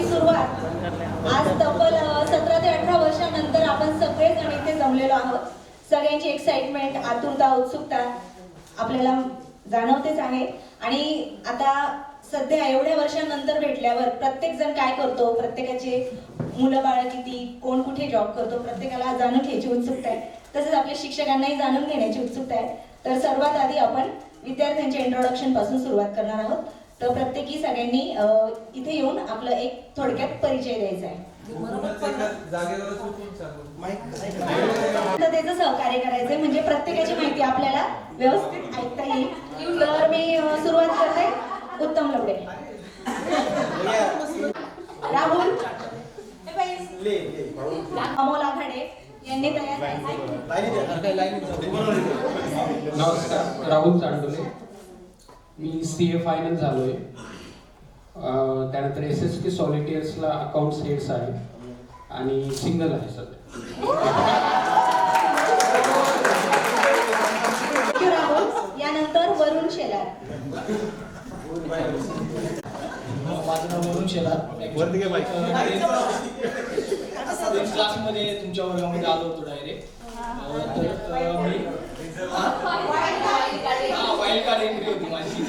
आपली सुरुवात आज तब्बल 17 ते 18 वर्षानंतर आपण सगळेजण इथे जमलेलो आहोत. सगळ्यांची एक्साइटमेंट, आतुरता, उत्सुकता आपल्याला जाणवतेच आहे. आणि आता सध्या एवढ्या वर्षांनंतर भेटल्यावर प्रत्येक जण काय करतो, प्रत्येकाचे मुलं बाळ किती, कोण कुठे जॉब करतो, प्रत्येकाला जाणून घ्यायची उत्सुकता आहे. तसंच आपल्या शिक्षकांनाही जाणून घेण्याची उत्सुकता आहे. तर सर्वात आधी आपण विद्यार्थ्यांच्या इंट्रोडक्शन पासून सुरुवात करणार आहोत. तर प्रत्येकी सगळ्यांनी इथे येऊन आपलं एक थोडक्यात परिचय द्यायचा आहे. त्याचं सहकार्य करायचंय म्हणजे प्रत्येकाची माहिती आपल्याला व्यवस्थित ऐकता येईल. तर मी सुरुवात करते. उत्तम लवडे, राहुल, अमोल आघाडे यांनी तयार. नमस्कार, राहुल चांडोले. मी CA फायनल झालोय. त्यानंतर SSK सॉलिटियर्सला अकाउंट्स हेड्स आहे आणि सिंगल आहे सध्या. राहुल. यानंतर वरुण शेलार. माझं नाव वरुण शेलार. क्लासमध्ये तुमच्या वर्गामध्ये आलो होतो डायरेक्ट. वाईल्ड कार्ड एंट्री होती माझी.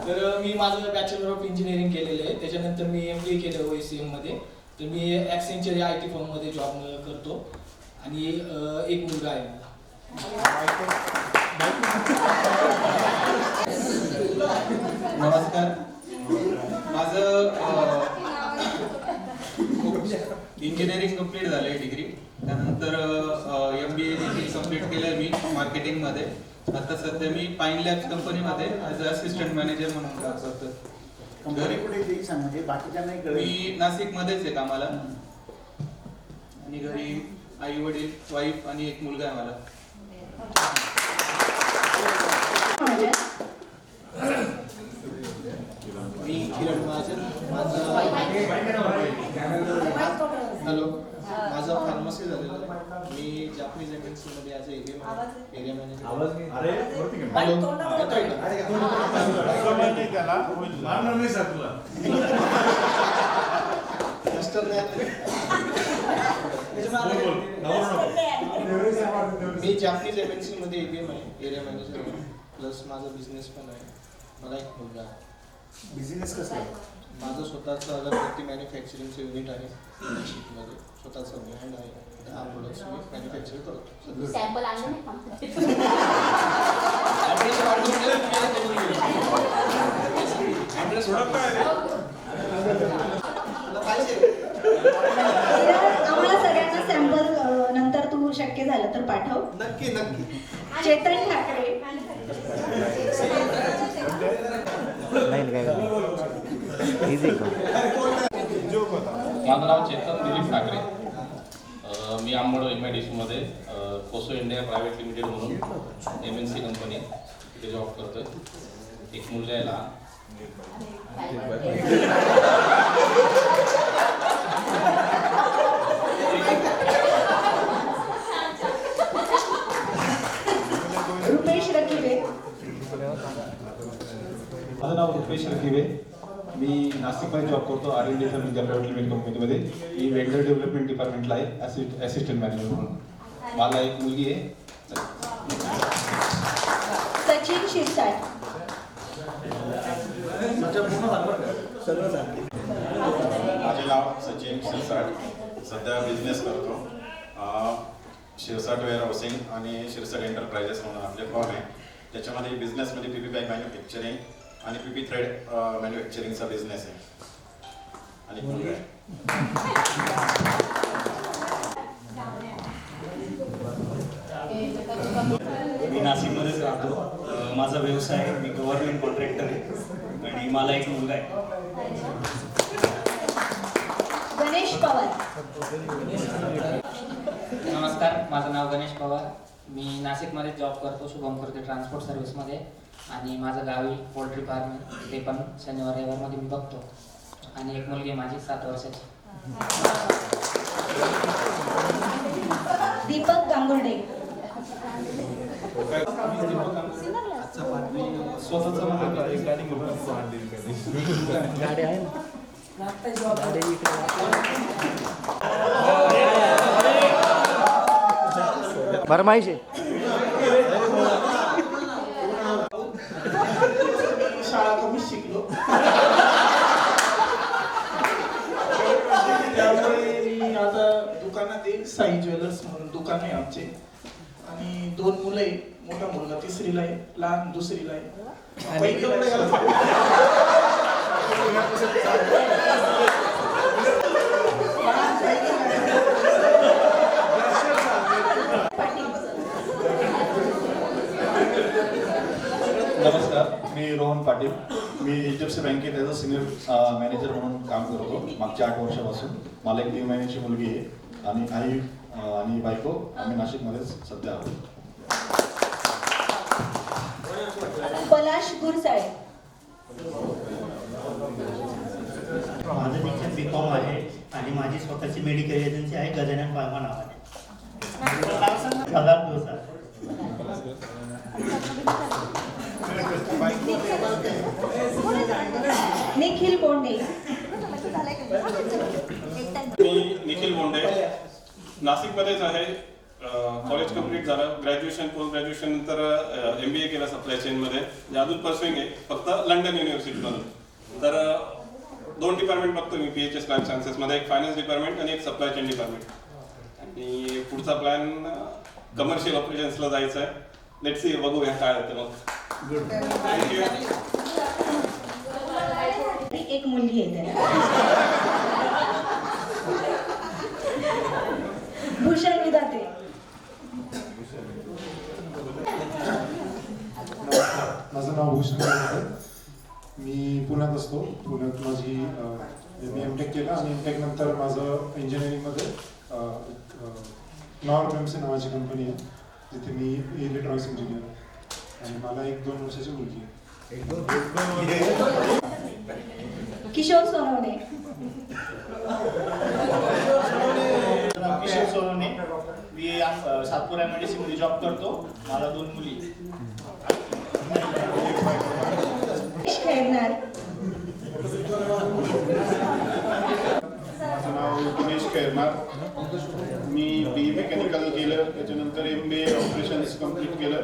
तर मी माझं बॅचलर ऑफ इंजिनिअरिंग केलेलं आहे. त्याच्यानंतर मी MBA केलं OSCM मध्ये. तर मी ॲक्सेंचर या IT फर्ममध्ये जॉब करतो आणि एक मुलगा आहे. नमस्कार, माझं इंजिनिअरिंग कंप्लीट झालं आहे, डिग्री. त्यानंतर MBA देखील कंप्लीट केलं आहे मी मार्केटिंगमध्ये. आता सध्या मी पाईन लॅब्स कंपनीमध्ये ॲज अ असिस्टंट मॅनेजर म्हणून काम करतो. मी नाशिकमध्येच आहे कामाला आणि घरी आई वडील, वाईफ आणि एक मुलगा आहे मला. मी किरण महाजन. हॅलो, माझं फार्मसी झालेलं आहे. मी जापनीज MNC मध्ये ॲज एरिया मॅनेजर. मी जापनीज MNC मध्ये ABM आहे, एरिया मॅनेजर. प्लस माझा बिझनेस पण आहे. मला एक मुलगा आहे. बिझनेस कसं आहे? माझं स्वतःचं अगरबत्ती मॅन्युफॅक्चरिंगचं युनिट आहे नाशिकमध्ये. स्वतःचं ब्रँड आहे. हा प्रोडक्ट्स मी मॅन्युफॅक्चर करतो. सॅम्पल आणलं नाही का? आम्हाला सगळ्यांना सॅम्पल नंतर तू शक्य झालं तर पाठव. नक्की नक्की. चेतन ठाकरे. माझं नाव चेतन दिलीप ठाकरे. मी आंबोड MIDC मध्ये कोसो इंडिया प्रायव्हेट लिमिटेड म्हणून MNC कंपनी तिथे जॉब करतोय. एक मुलगा आहे लहान. रुपेश रकिबे. माझं नाव रुपेश रकिबे. मी नाशिकमध्ये जॉब करतो R&D firm India private limited कंपनीमध्ये. मी वेंडर डेव्हलपमेंट डिपार्टमेंटला आहे असिस्टंट मॅनेजर म्हणून. मला एक मुलगी आहे. सचिन शिरसाट. माझे नाव सचिन शिरसाट. सध्या बिझनेस करतो. शिरसाट वेअर हाऊसिंग आणि शिरसाट एंटरप्राइजेस म्हणून आपले फर्म आहे. त्याच्यामध्ये बिझनेसमध्ये PP बॅग मॅन्युफॅक्चरिंग आणि PP थ्रेड मॅन्युफॅक्चरिंगचा बिझनेस आहे आणि मुलगा आहे. मी नाशिकमध्येच राहतो. माझा व्यवसाय आहे. मी गव्हर्नमेंट कॉन्ट्रॅक्टर आहे आणि मला एक मुलगा आहे. गणेश पवार. नमस्कार, माझं नाव गणेश पवार. मी नाशिकमध्ये जॉब करतो शुभम करते ट्रान्सपोर्ट सर्व्हिसमध्ये आणि माझं गावी पोल्ट्री फार्म आहे. ते पण शनिवार रविवारमध्ये मी बघतो. आणि एक मुलगी माझी 7 वर्षाची. दीपक गांगुर्डे. स्वतःचा गाडी आहे. भरमाईशी शाळा कमी शिकलो त्यामुळे मी आता दुकानात एक साई ज्वेलर्स म्हणून दुकान आहे आमचे आणि 2 मुलं आहे. मोठा मुलगा 3रीला आहे, लहान 2रीला आहे. पहिलीला नमस्कार, मी रोहन पाटील. मी HDFC बँकेत ॲज अ सिनियर मॅनेजर म्हणून काम करतो मागच्या 8 वर्षापासून. मला एक 3 महिन्याची मुलगी आहे आणि आई आणि बायको आम्ही नाशिकमध्येच सध्या आहोत. पलाश गुरसाळे. माझं शिक्षण B.Com आहे आणि माझी स्वतःची मेडिकल एजन्सी आहे गजानन फार्मा नावाने. हजार दिवस आहे. निखिल बोंडे. मी निखिल बोंडे नाशिकमध्येच आहे. कॉलेज कंप्लीट झालं, ग्रॅज्युएशन पोस्ट ग्रॅज्युएशन नंतर MBA केलं सप्लाय चेनमध्ये. अजून पर्सुईंग आहे फक्त लंडन युनिव्हर्सिटीमधून. तर 2 डिपार्टमेंट बघतो मी PHS लाईफ सायन्सेसमध्ये, एक फायनान्स डिपार्टमेंट आणि एक सप्लाय चेन डिपार्टमेंट. आणि पुढचा प्लॅन कमर्शियल ऑपरेशन्सला जायचं आहे. लेट्स सी, बघूया काय होतं मग. थँक्यू. एक मुलगी आहे त्याला. भूषण विधाते. माझं नाव भूषण विधाते. मी पुण्यात असतो. पुण्यात माझी मी M.Tech केलं आणि M.Tech नंतर माझं इंजिनिअरिंगमध्ये नॉर्म MC नावाची कंपनी आहे जिथे मी इलेक्ट्रॉनिक्स इंजिनियर आहे आणि मला 1-2 वर्षाची मुलगी आहे. किशोर सोनवणे. किशोर सोनवणे. मी सातपूर MIDC मध्ये जॉब करतो. मला 2 मुली. खेळणार. माझं नाव गणेश खैरनार. मी BE मेकॅनिकल केलं, त्याच्यानंतर MBA ऑपरेशन्स कम्प्लीट केलं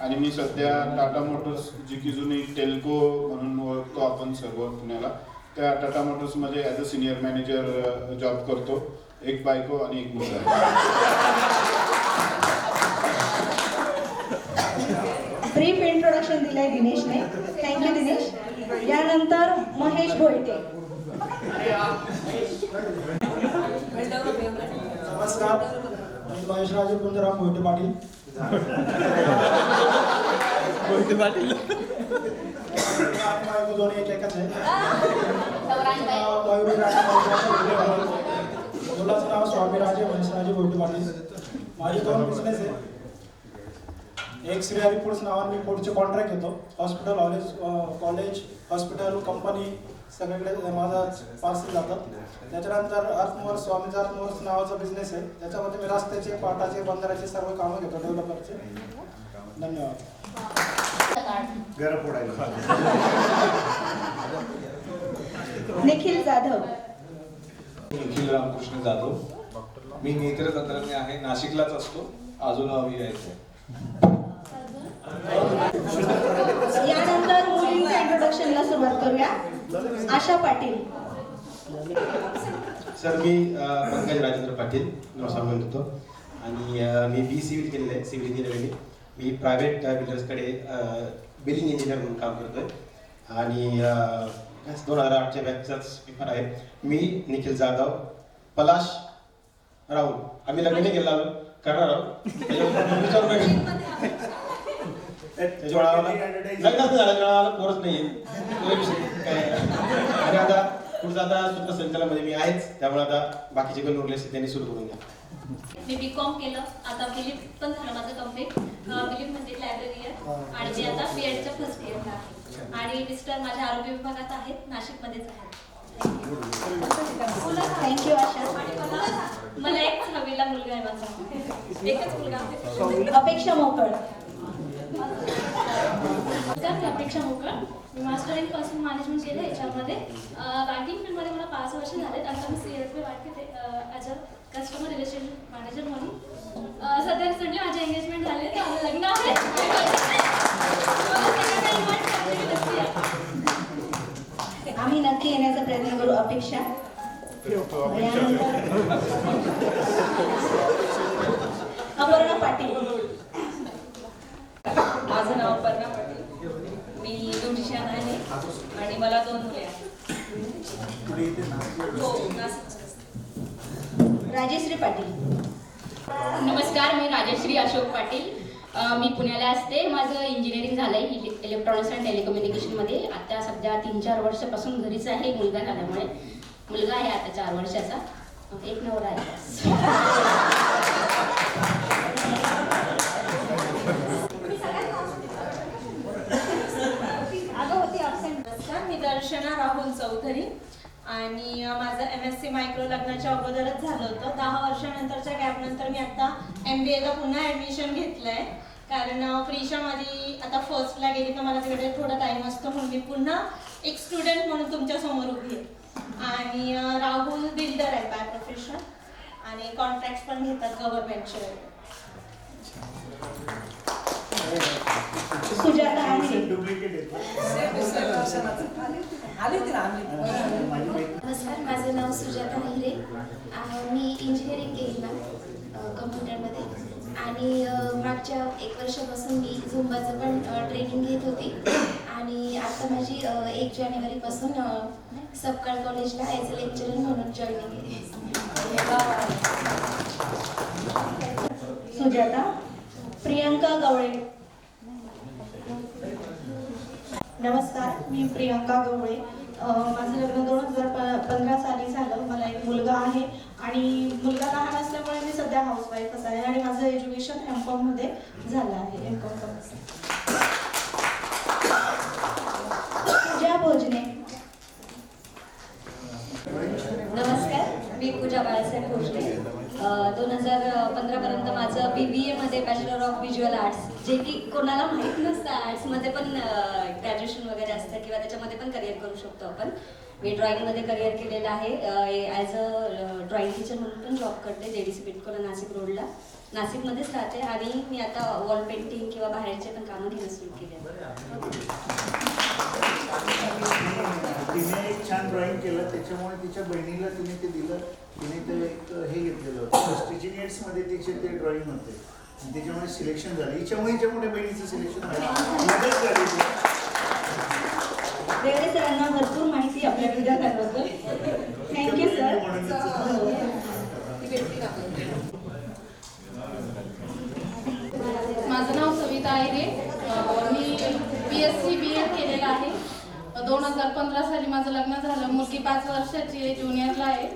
आणि मी सध्या टाटा मोटर्स, जी की जुनी टेल्को म्हणून ओळखतो आपण सर्व पुण्याला, त्या टाटा मोटर्समध्ये as a senior manager job करतो. एक बायको आणि एक मुलगा. ब्रीफ इंट्रोडक्शन दिलंय दिनेशने. थँक्यू दिनेश. यानंतर महेश भोयटे. नमस्कार, मी महेश राजे कुंदराम मोहिते पाटील. बायको दोन्ही एकच आहे. मुलाचं नाव स्वामीराजे महेशराजे मोहिते पाटील. माझे 2 बिझनेस आहे. एक श्री हरी फूड्स नावाने मी फूडचे कॉन्ट्रॅक्ट घेतो. हॉस्पिटल, कॉलेज, हॉस्पिटल, कंपनी सगळीकडे माझा पार्सल जातात. त्याच्यानंतर अर्थमोर्स, स्वामीज अर्थमोर्स नावाचा बिझनेस आहे. त्याच्यामध्ये मी रस्त्याचे, पाटाचे, बंदराचे सर्व कामं घेतो डेव्हलपरचे. धन्यवाद. निखिल जाधव. निखिल रामकृष्ण जाधव. मी नेत्रतंत्रज्ञ आहे, नाशिकलाच असतो, अजून यायचं. यानंतर मुलींच्या इंट्रोडक्शनला सुरुवात करूया. आशा पाटील. सर, मी पंकज राजेंद्र पाटील नवसामन होतो आणि मी BE सिव्हिल केलेलं आहे, सिव्हिल इंजिनिअरिंग. मी प्रायव्हेट बिल्डर्सकडे बिलिंग इंजिनियर म्हणून काम करतोय आणि 2008च्या बॅचचाच पेपर आहे. मी निखिल जाधव, पलाश राहुल. आम्ही लग्न नाही केलं, करणार आहोत. लग्नाचं झालं, पोरच नाहीये. आणि आता पुढचा आता सूत्रसंचालनामध्ये मी आहेच, त्यामुळे आता बाकीचे पण उरले त्यांनी सुरू करून द्या. मी B.Com केलं, आता बिलीप पण झालं माझं कम्प्लीट. बिलीप म्हणजे लायब्ररी आहे आणि मी आता B.Edच्या फर्स्ट इयरला आहे. आणि मिस्टर माझ्या आरोग्य विभागात आहेत, नाशिकमध्येच आहेत. थँक्यू आशा. मला एक 6वीला मुलगा आहे माझा, एकच मुलगा आहे. अपेक्षा मोकळ. अपेक्षा मोकळ. मी मास्टर इन पर्सनल मॅनेजमेंट केलं याच्यामध्ये. बँकिंग फील्डमध्ये मला 5 वर्ष झालेत. आता मी CSB वाटते as a customer relation manager म्हणून. सध्या रिसेंटली माझे एंगेजमेंट झाले, माझं लग्न आहे. आम्ही नक्की येण्याचा प्रयत्न करू. अपेक्षा अपर्णा पाटील. माझं नाव अपर्णा पाटील. मी ब्युटिशियन आहे आणि मला 2 मुले आहेत. हो, राजेश्री पाटील. नमस्कार, मी राजश्री अशोक पाटील. मी पुण्याला असते. माझं इंजिनिअरिंग झालं आहे इलेक्ट्रॉनिक्स अँड टेलिकम्युनिकेशनमध्ये. आता सध्या 3-4 वर्षापासून घरीच आहे, मुलगा झाल्यामुळे. मुलगा आहे आता 4 वर्षाचा. एक नवरा आहे. मी दर्शना राहुल चौधरी आणि माझं MSc मायक्रो लग्नाच्या अगोदरच झालं होतं. 10 वर्षानंतरच्या गॅपनंतर मी आता MBAला पुन्हा ॲडमिशन घेतलंय. कारण प्रिशा माझी आता फर्स्टला गेली तर मला तिकडे थोडा टाईम असतो, म्हणून मी पुन्हा एक स्टुडंट म्हणून तुमच्या समोर उभी आहे. आणि राहुल बिल्डर आहे बाय प्रोफेशन आणि कॉन्ट्रॅक्ट पण घेतात गव्हर्नमेंटचे. सुजाता आहे. नमस्कार, माझं नाव सुजाता हिरे. मी इंजिनिअरिंग केली ना कम्प्युटरमध्ये आणि मागच्या 1 वर्षापासून मी झुंबाचं पण ट्रेनिंग घेत होती. आणि आता माझी 1 जानेवारीपासून सबकाळ कॉलेजला ॲज अ लेक्चरर म्हणून जॉईनिंग आहे. सुजाता. प्रियंका गवळे. नमस्कार, मी प्रियंका गवळे. माझं लग्न 2015 साली झालं. मला एक मुलगा आहे आणि मुलगा लहान असल्यामुळे मी सध्या हाऊसवाईफच आहे आणि माझं एज्युकेशन M.Com मध्ये झालं आहे. M.Com. पूजा भोजने. नमस्कार, मी पूजा बाळासाहेब भोसले. 2015 पर्यंत माझं BBA मध्ये बॅचलर ऑफ व्हिज्युअल आर्ट्स, जे की कोणाला माहीत नसतं. आर्ट्समध्ये पण ग्रॅज्युएशन वगैरे असतं किंवा त्याच्यामध्ये पण करिअर करू शकतो आपण. मी ड्रॉइंगमध्ये करिअर केलेलं आहे. ॲज अ ड्रॉइंग टीचर म्हणून पण जॉब करते JDC बिटकोला नाशिक रोडला. नाशिकमध्येच राहते आणि मी आता वॉल पेंटिंग किंवा बाहेरचे पण कामं घेणं सुरू केले. तिने एक छान ड्रॉइंग केलं, त्याच्यामुळे तिच्या बहिणीला तिने ते दिलं. तिने ते एक हे घेतलेलं होतं, स्टिचिंग एड्समध्ये तिचे ते ड्रॉइंग होते आणि त्याच्यामुळे सिलेक्शन झालं. हिच्यामुळे हिच्या मोठ्या बहिणीचं सिलेक्शन झालं. मदत झाली. देवरे सरांना भरपूर माहिती आपल्या विद्यार्थ्यांबद्दल. Thank you sir. माझं नाव सविता आहे. मी BSc BEd केलेलं आहे. 2015 साली माझं लग्न झालं. मुलगी 5 वर्षाची आहे, ज्युनियरला आहे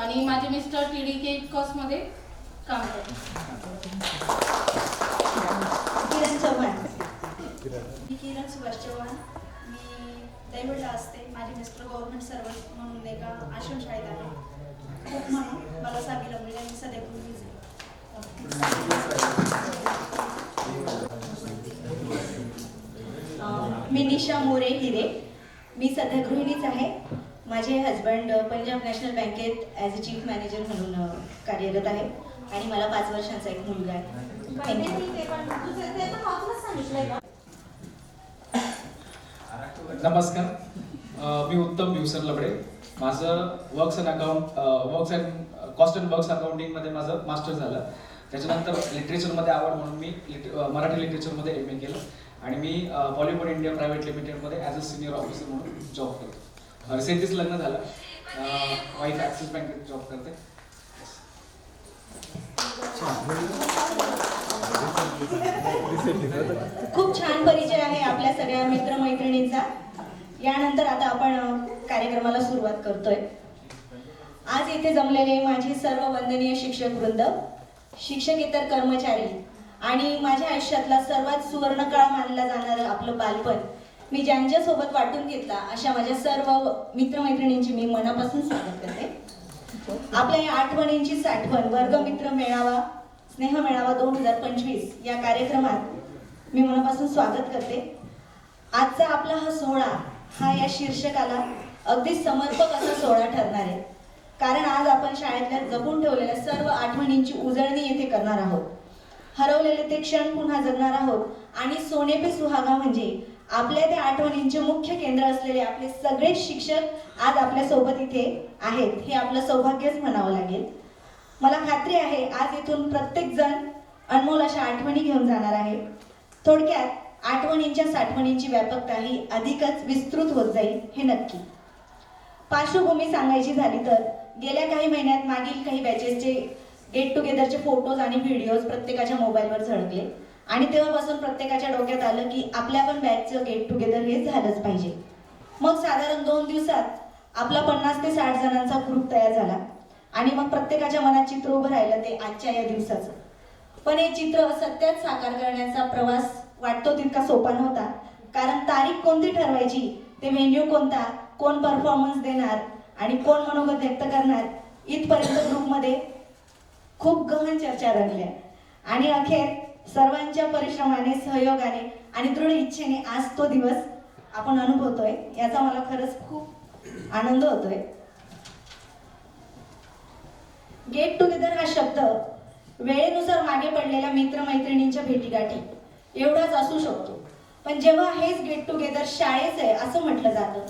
आणि माझे मिस्टर TDK इटकॉसमध्ये काम करतात. किरण चव्हाण. मी किरण सुभाष चव्हाण. मी दैवडला असते. माझे मिस्टर गव्हर्नमेंट सर्व्हंट म्हणून एका आश्रमशाळेत आहे. खूप म्हणून मला 6वीला मुलगा मी सध्या गृहिणीच आहे. मी निशा मोरे हिरे. मी सध्या गृहिणीच आहे. माझे हजबंड पंजाब नॅशनल बँकेत ॲज अ चीफ मॅनेजर म्हणून कार्यरत आहे आणि मला 5 वर्षांचा एक मुलगा आहे. नमस्कार, मी उत्तम भिवसर लबडे. माझं works and cost and works अकाउंटिंगमध्ये माझं मास्टर झालं. त्याच्यानंतर लिटरेचरमध्ये आवड म्हणून मी मराठी लिटरेचरमध्ये MA केलं आणि मी बॉलिवूड इंडिया प्रायव्हेट लिमिटेडमध्ये ॲज अ सिनियर ऑफिसर म्हणून जॉब करतो. रिसेंटलीच लग्न झालं. वाईफ ॲक्सिस बँकेत जॉब करते. खूप छान परिचय आहे आपल्या सगळ्या मित्रमैत्रिणींचा. यानंतर आता आपण कार्यक्रमाला सुरुवात करतोय. आज इथे जमलेले माझे सर्व वंदनीय शिक्षक वृंद, शिक्षकेतर कर्मचारी आणि माझ्या आयुष्यातला सर्वात सुवर्णकाळ मानला जाणारं आपलं बालपण मी ज्यांच्यासोबत वाटून घेतला अशा माझ्या सर्व मित्रमैत्रिणींची मी मनापासून स्वागत करते. आपल्या या आठवणींची साठवण वर्गमित्र मेळावा, स्नेह मेळावा 2025 या कार्यक्रमात मी मनापासून स्वागत करते. आजचा आपला हा सोहळा हा या शीर्षकाला अगदी समर्पक असा सोहळा ठरणार आहे. कारण आज आपण शाळेतल्या जपून ठेवलेल्या सर्व आठवणींची उजळणी येथे करणार आहोत. हरवलेले ते क्षण पुन्हा जगणार आहोत आणि सोने पे सुहागा म्हणजे आपल्या त्या आठवणींचे मुख्य केंद्र असलेले आपले सगळे शिक्षक आज आपल्या सोबत इथे आहेत. हे आपलं सौभाग्यच म्हणावं लागेल. मला खात्री आहे आज इथून प्रत्येक जण अनमोल अशा आठवणी घेऊन जाणार आहे. थोडक्यात आठवणींच्या साठवणींची व्यापकता ही अधिकच विस्तृत होत जाईल हे नक्की. पार्श्वभूमी सांगायची झाली तर गेल्या काही महिन्यात मागील काही बॅचेसचे गेट टुगेदरचे फोटोज आणि व्हिडिओज प्रत्येकाच्या मोबाईलवर झळकले आणि तेव्हापासून प्रत्येकाच्या डोक्यात आलं की आपल्या पण बॅचचं गेट टुगेदर हे झालंच पाहिजे. मग साधारण 2 दिवसात आपला 50 ते 60 जणांचा ग्रुप तयार झाला आणि मग प्रत्येकाच्या मनात चित्र उभं राहिलं ते आजच्या या दिवसाचं. पण हे चित्र सत्यात साकार करण्याचा प्रवास वाटतो तितका सोपा नव्हता. कारण तारीख कोणती ठरवायची, ते व्हेन्यू कोणता, कोण परफॉर्मन्स देणार आणि कोण मनोगत व्यक्त करणार इथपर्यंत ग्रुपमध्ये खूप गहन चर्चा रंगल्या आणि अखेर सर्वांच्या परिश्रमाने, सहयोगाने आणि दृढ इच्छेने आज तो दिवस आपण अनुभवतोय. याचा मला खरंच खूप आनंद होतोय. गेट टुगेदर हा शब्द वेळेनुसार मागे पडलेल्या मित्रमैत्रिणींच्या भेटीगाठी एवढाच असू शकतो. पण जेव्हा हेच गेट टुगेदर शाळेचं आहे असं म्हटलं जातं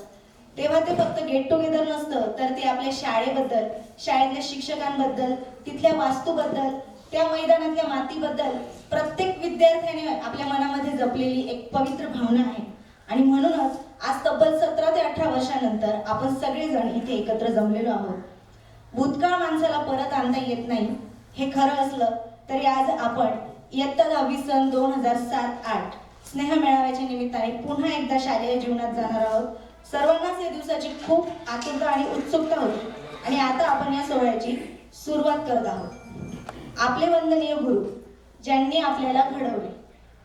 तेव्हा ते फक्त गेट टुगेदर नसतं, तर ते आपल्या शाळेबद्दल, शाळेतल्या शिक्षकांबद्दल, तिथल्या वास्तूबद्दल, त्या मैदानातल्या मातीबद्दल प्रत्येक विद्यार्थ्याने आपल्या मनामध्ये जपलेली एक पवित्र भावना आहे. आणि म्हणूनच आज तब्बल 17 ते 18 वर्षानंतर आपण सगळेजण इथे एकत्र जमलेलो आहोत. भूतकाळ माणसाला परत आणता येत नाही हे खरं असलं तरी आज आपण इयत्ता 10वी सन 2007-08 स्नेह मेळाव्याच्या निमित्ताने पुन्हा एकदा शालेय जीवनात जाणार आहोत. सर्वांनाच या दिवसाची खूप आतुरता आणि उत्सुकता होती आणि आता आपण या सोहळ्याची सुरुवात करत आहोत. आपले वंदनीय गुरु ज्यांनी आपल्याला घडवले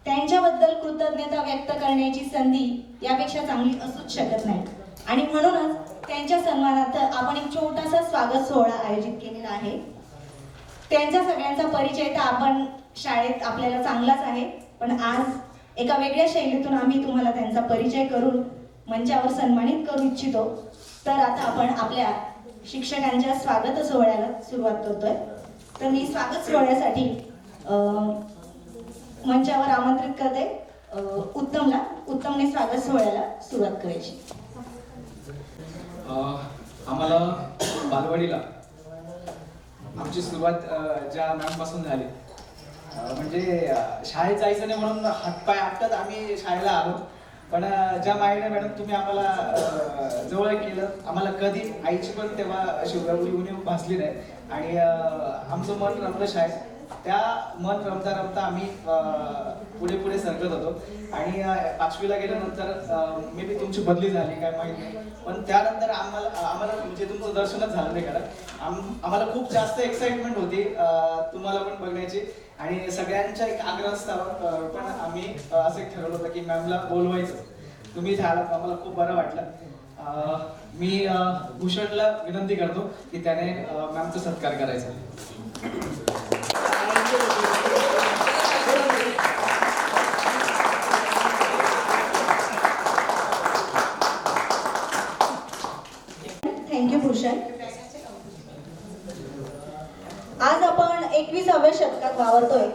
त्यांच्याबद्दल कृतज्ञता व्यक्त करण्याची संधी यापेक्षा चांगली असूच शकत नाही. आणि म्हणूनच त्यांच्या सन्मानार्थ आपण एक छोटासा स्वागत सोहळा आयोजित केलेला आहे. त्यांच्या सगळ्यांचा परिचय तर आपण शाळेत आपल्याला चांगलाच आहे, पण आज एका वेगळ्या शैलीतून आम्ही तुम्हाला त्यांचा परिचय करून मंचावर सन्मानित करू इच्छितो. तर आता आपण आपल्या शिक्षकांच्या स्वागत सोहळ्याला सुरुवात करतोय. तर मी स्वागत सोहळ्यासाठी मंचावर आमंत्रित करते उत्तमला. उत्तमने स्वागत सोहळ्याला सुरुवात करायची. आम्हाला बालवाडीला आमची सुरुवात ज्या मॅमपासून झाली, म्हणजे शाळेत जायचं नाही म्हणून हातपाय आपटत आम्ही शाळेला आलो. पण ज्या माईने मॅडम तुम्ही आम्हाला जवळ केलं, आम्हाला कधी आईची पण तेव्हा अशी उणीव भासली नाही आणि आमचं मन रमलं शाळेत. त्या मन रमता रमता आम्ही पुढे पुढे सरकत होतो आणि 5वीला गेल्यानंतर मे बी तुमची बदली झाली काय माहीत नाही, पण त्यानंतर आम्हाला म्हणजे तुमचं दर्शनच झालं नाही. कारण आम्हाला खूप जास्त एक्साइटमेंट होती तुम्हाला पण बघण्याची आणि सगळ्यांच्या एक आग्रहास्तव पण आम्ही असं एक ठरवलं होतं की मॅमला बोलवायचं. तुम्ही इथे आलात, आम्हाला खूप बरं वाटलं. मी भूषणला विनंती करतो की त्याने मॅमचा सत्कार करायचा. थँक्यू भूषण. आज आपण 21व्या शतकात वावरतोय.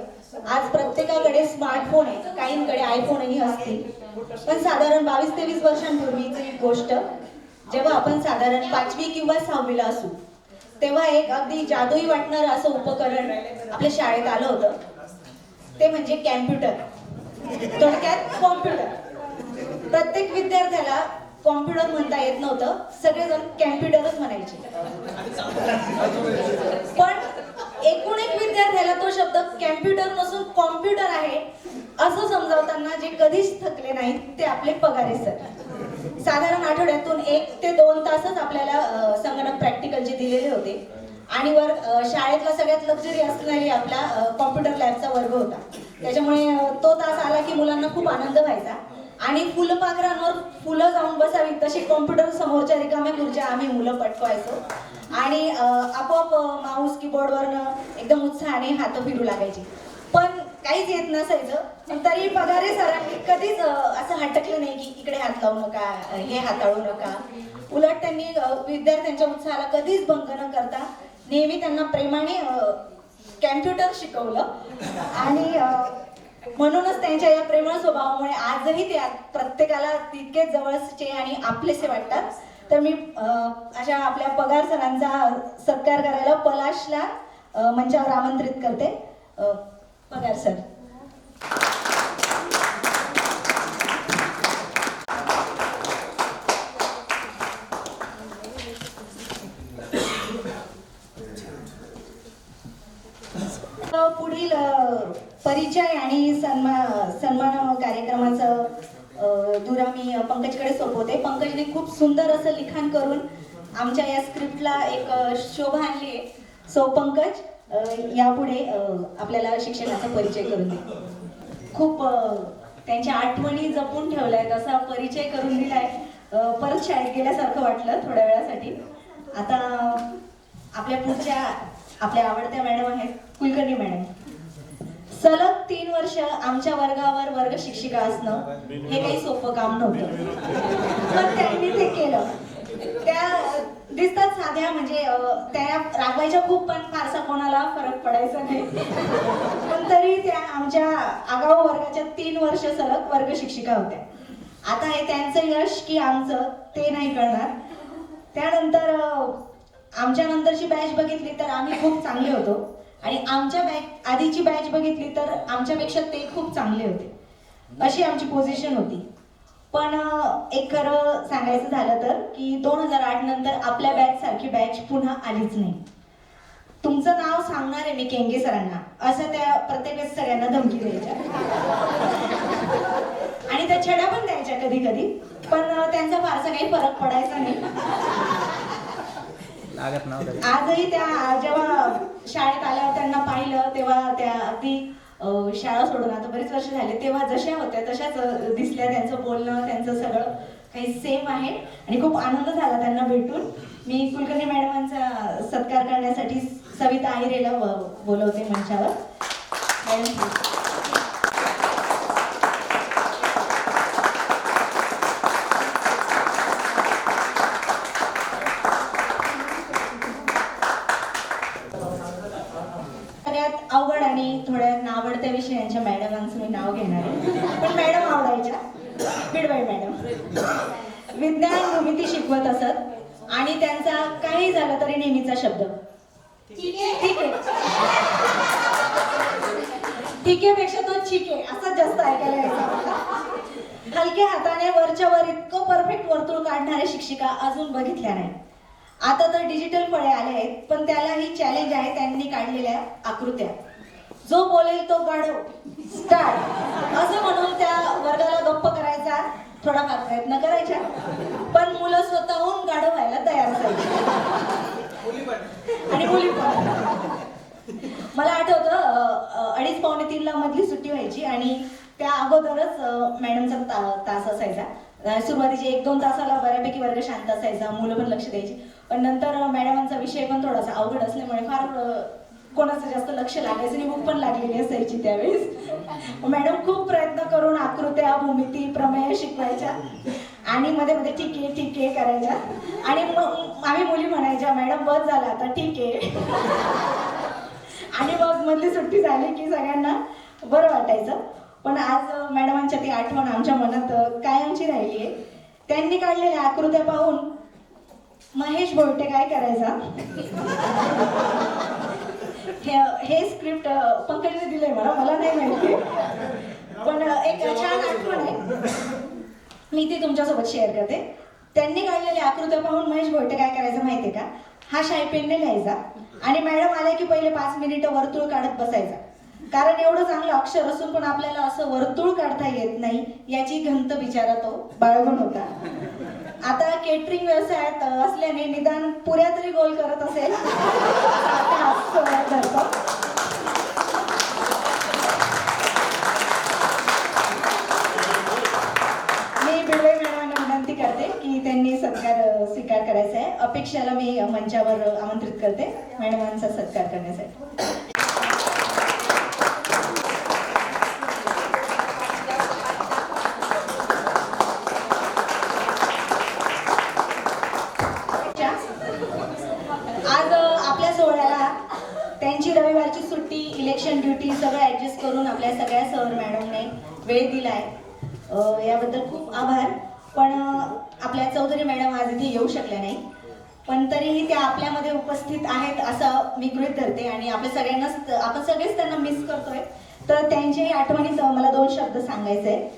आज प्रत्येकाकडे स्मार्टफोन आहे, काहींकडे आयफोनही असतील. पण साधारण 22 ते 20 वर्षांपूर्वीची गोष्ट, जेव्हा आपण साधारण 5वी किंवा 6वीला असू, तेव्हा एक अगदी जादुई वाटणारं असं उपकरण आपल्या शाळेत आलं होतं. ते म्हणजे कॅम्प्युटर, थोडक्यात कॉम्प्युटर. प्रत्येक विद्यार्थ्याला कॉम्प्युटर म्हणता येत नव्हतं, सगळेजण कॅम्प्युटरच म्हणायचे. पण एकूण एक विद्यार्थ्याला तो शब्द कॅम्प्युटर नसून कॉम्प्युटर आहे असं समजावताना जे कधीच थकले नाहीत ते आपले पगारे सर. साधारण आठवड्यातून 1 ते 2 तासच आपल्याला संगणक प्रॅक्टिकलचे दिलेले होते आणि वर शाळेतला सगळ्यात लक्झरी असणारी आपला कॉम्प्युटर लॅबचा वर्ग होता. त्याच्यामुळे तो तास आला की मुलांना खूप आनंद व्हायचा आणि फुलपाखरांवर फुलं जाऊन बसावी तशी कॉम्प्युटर समोरच्या रिकाम्या खुर्च्या आम्ही मुलं पटकवायचो आणि आपोआप माऊस कीबोर्डवरनं एकदम उत्साहाने हात फिरू लागायची. पण काहीच येत नसायचं, पण तरी पगारे सरांनी कधीच असं हटकलं नाही की इकडे हात लावू नका, हे हाताळू नका. उलट त्यांनी विद्यार्थ्यांच्या उत्साहाला कधीच भंग न करता नेहमी त्यांना प्रेमाने कॅम्प्युटर शिकवलं. आणि म्हणूनच त्यांच्या या प्रेमळ स्वभावामुळे आजही ते प्रत्येकाला तितकेच जवळचे आणि आपलेसे वाटतात. तर मी अशा आपल्या पगार सरांचा सत्कार करायला पलाशला मंचावर आमंत्रित करते. पगार सर. पुढील परिचय आणि सन्मान कार्यक्रमाचं दुरा मी पंकजकडे सोपवते. पंकजने खूप सुंदर असं लिखाण करून आमच्या या स्क्रिप्टला एक शोभा आणली आहे. सो पंकज यापुढे आपल्याला शिक्षणाचा परिचय करून दे. खूप त्यांच्या आठवणी जपून ठेवल्यात, असा परिचय करून दिलाय. परत शाळेत गेल्यासारखं वाटलं थोड्या वेळासाठी. आता आपल्या पुढच्या आपल्या आवडत्या मॅडम आहेत कुलकर्णी मॅडम. सलग 3 वर्ष आमच्या वर्गावर वर्ग शिक्षिका असणं हे काही सोपं काम नव्हतं, पण त्यांनी ते केलं. त्या दिसतात साध्या, म्हणजे त्या रागवायच्या खूप, पण फारसा कोणाला फरक पडायचा नाही. पण तरी त्या आमच्या आगाऊ वर्गाच्या 3 वर्ष सलग वर्ग शिक्षिका होत्या. आता हे त्यांचं यश की आमचं ते नाही कळणार. त्यानंतर आमच्या नंतरची बॅच बघितली तर आम्ही खूप चांगले होतो, आणि आमच्या बॅच आधीची बॅच बघितली तर आमच्यापेक्षा ते खूप चांगले होते, अशी आमची पोझिशन होती. पण एक खरं सांगायचं झालं तर की 2008 नंतर आपल्या बॅच सारखी बॅच पुन्हा आलीच नाही. तुमचं नाव सांगणार आहे मी केंगे सरांना, असं त्या प्रत्येक वेळेस सगळ्यांना धमकी द्यायच्या आणि त्या छड्या पण द्यायच्या कधी कधी, पण त्यांचा फारसा काही फरक पडायचा नाही. आजही त्या जेव्हा शाळेत आल्यावर त्यांना पाहिलं तेव्हा त्या अगदी शाळा सोडून आता बरीच वर्ष झाले, तेव्हा जशा होत्या तशाच दिसल्या. त्यांचं बोलणं, त्यांचं सगळं काही सेम आहे आणि खूप आनंद झाला त्यांना भेटून. मी कुलकर्णी मॅडमांचा सत्कार करण्यासाठी सविता आहिरेला बोलवते मंचावर. मॅडम अवघड आणि थोड्या नावडत्या विषयांच्या मॅडमांचं मी नाव घेणार आहे, पण मॅडम आवडायच्या. बिडबाई मॅडम विज्ञान भूमिती शिकवत असत आणि त्यांचा काही झालं तरी नेहमीचा शब्द ठीक आहे. ठीक आहे पेक्षा तो ठीक आहे असं जास्त ऐकायला यायचा. हलक्या हाताने वरच्या वर इतकं परफेक्ट वर्तुळ काढणाऱ्या शिक्षिका अजून बघितल्या नाही. आता तर डिजिटल फळे आले आहेत, पण त्यालाही चॅलेंज आहे त्यांनी काढलेल्या आकृत्या. जो बोलेल तो गाढव स्टार्ट असं म्हणून त्या वर्गाला गप्प करायचा थोडाफार प्रयत्न करायच्या, पण मुलं स्वतःहून गाढव व्हायला तयार असायची आणि मुली पण. मला आठवतं 2:30-3ला मधली सुट्टी व्हायची आणि त्या अगोदरच मॅडमचा तास असायचा. सुरुवातीचे 1-2 तासाला बऱ्यापैकी वर्ग शांत असायचा, मुलं पण लक्ष द्यायची. पण नंतर मॅडमांचा विषय पण थोडासा अवघड असल्यामुळे फार कोणाचं जास्त लक्ष लागायचं आणि भूक पण लागलेली असायची त्यावेळेस. मॅडम खूप प्रयत्न करून आकृत्या, भूमिती, प्रमेय शिकवायच्या आणि मध्ये मध्ये ठीक आहे करायच्या. आणि मग आम्ही मुली म्हणायच्या मॅडम बस झाला आता ठीक आहे. आणि मग मधली सुट्टी झाली की सगळ्यांना बरं वाटायचं. पण आज मॅडमांच्या ती आठवण आमच्या मनात कायमची राहिली आहे. त्यांनी काढलेल्या आकृत्या पाहून महेश भोयटे काय करायचा, हे स्क्रिप्ट पंकजने दिलंय मला नाही माहिती, पण एक छान आठवण आहे, मी ती तुमच्यासोबत शेअर करते. त्यांनी काढलेल्या आकृत्या पाहून महेश भोयटे काय करायचं माहितीये का, हा शाई पेनने लिहायचा आणि मॅडम आल्या की पहिले 5 मिनिटं वर्तुळ काढत बसायचा. कारण एवढं चांगलं अक्षर असून पण आपल्याला असं वर्तुळ काढता येत नाही याची खंत बिचारा तो बाळगून होता. आता केटरिंग व्यवसायात असल्याने निदान पुऱ्या तरी गोल करत असेल. मी बिडवे मॅडमांना विनंती करते की त्यांनी सत्कार स्वीकार करायचा आहे. अपेक्षाला मी मंचावर आमंत्रित करते मॅडमांचा सत्कार करण्यासाठी. सोहळ्याला त्यांची रविवारची सुट्टी, इलेक्शन ड्युटी सगळं ऍडजस्ट करून आपल्या सगळ्या सर मॅडमने वेळ दिलाय, याबद्दल खूप आभार. पण आपल्या चौधरी मॅडम आज इथे येऊ शकल्या नाही, पण तरीही त्या आपल्यामध्ये उपस्थित आहेत असं मी गृहीत धरते आणि आपल्या सगळ्यांनाच आपण सगळेच त्यांना मिस करतोय. तर त्यांच्याही आठवणीत मला 2 शब्द सांगायचे आहे.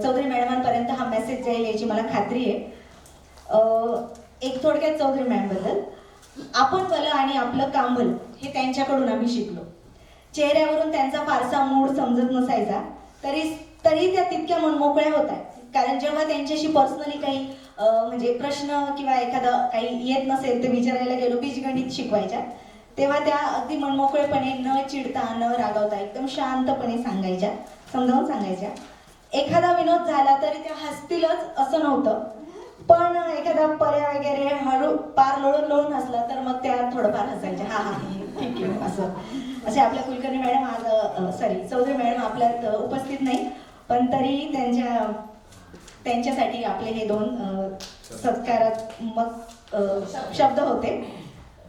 चौधरी मॅडमांपर्यंत हा मेसेज जाईल याची मला खात्री आहे. एक थोडक्यात चौधरी मॅडमबद्दल, आपण भलं आणि आपलं काम भलं हे त्यांच्याकडून आम्ही शिकलो. चेहऱ्यावरून त्यांचा फारसा मूड समजत नसायचा, तरी त्या तितक्या मनमोकळ्या होत्या. कारण जेव्हा त्यांच्याशी पर्सनली काही म्हणजे प्रश्न किंवा एखादं काही येत नसेल तर विचारायला गेलो, बीजगणित शिकवायच्या, तेव्हा त्या अगदी मनमोकळेपणे न चिडता न रागवता एकदम शांतपणे सांगायच्या, समजावून सांगायच्या. एखादा विनोद झाला तरी त्या हसतीलच असं नव्हतं, पण एखादा पर्या वगैरे हळू पार लोळून हसला तर मग त्या थोडंफार हसायच्या, हा हा ठीक आहे असं. असे आपल्या कुलकर्णी मॅडम आज चौधरी मॅडम आपल्यात उपस्थित नाही, पण तरी त्यांच्यासाठी आपले हे 2 सत्कारात्मक शब्द होते.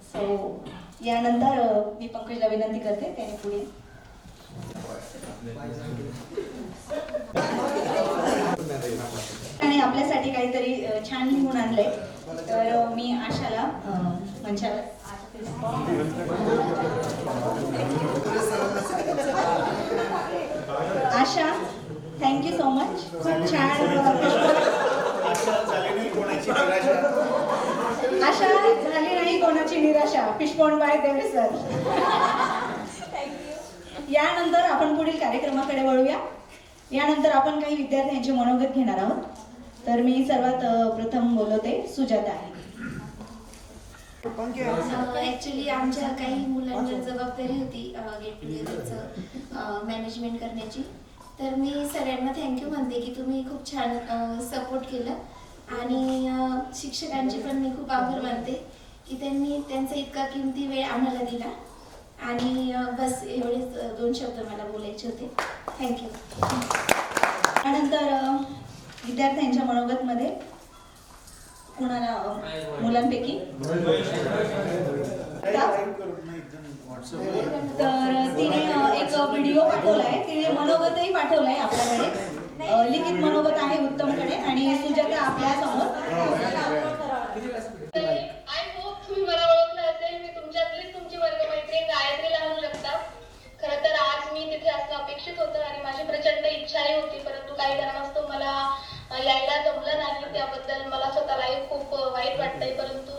सो यानंतर मी पंकजला विनंती करते त्याने पुढे. आणि आपल्यासाठी काहीतरी छान लिहून आणलंय, तर मी आशाला मंचावर. आशा, थँक्यू सो मच. खूप छान. आशा झाली नाही कोणाची निराशा. फिशपॉन्ड बाय देवरे सर. यानंतर आपण पुढील कार्यक्रमाकडे वळूया. यानंतर आपण काही विद्यार्थ्यांचे मनोगत घेणार आहोत. तर मी सर्वात प्रथम बोलवते सुजाता आहे. ॲक्च्युली आमच्या काही मुलांवर जबाबदारी होती गेट टुगेदरचं मॅनेजमेंट करण्याची. तर मी सगळ्यांना थँक्यू म्हणते की तुम्ही खूप छान सपोर्ट केलं, आणि शिक्षकांचे पण मी खूप आभार मानते की त्यांनी त्यांचा इतका किमती वेळ आम्हाला दिला. आणि बस एवढेच 2 शब्द मला बोलायचे होते. थँक्यू. त्यानंतर विद्यार्थ्यांच्या मनोगतमध्ये कुणाला मुलांपैकी तर तिने एक व्हिडिओ पाठवलाय, तिने मनोगतही पाठवलाय आपल्याकडे, लिखित मनोगत आहे उत्तमकडे. आणि सुजाता आपल्या समोर. आय होप तुम्ही मला ओळखलं असेल. मी तुमच्यातलीच तुमची वर्गमैत्रीण गायत्रीला म्हणू शकता. खरं तर आज मी तिथे असणं अपेक्षित होतं आणि माझी प्रचंड इच्छाही होती, परंतु काही कारणास्तव मला यायला जमलं नाही. त्याबद्दल मला स्वतःलाही खूप वाईट वाटतंय. परंतु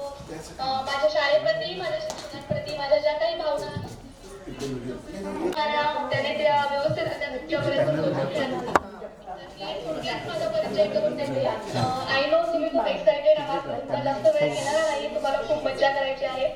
माझ्या शाळेप्रती, माझ्या शिक्षणाप्रती माझ्या ज्या काही भावना त्याने त्या व्यवस्थित तुमच्यापर्यंत पोहोचवल्या. थोडक्यात माझा परिचय करून देते. आय नो तुम्ही खूप एक्साइटेड आहात, तुमचा जास्त वेळ घेणार नाही, तुम्हाला खूप मज्जा करायची आहे.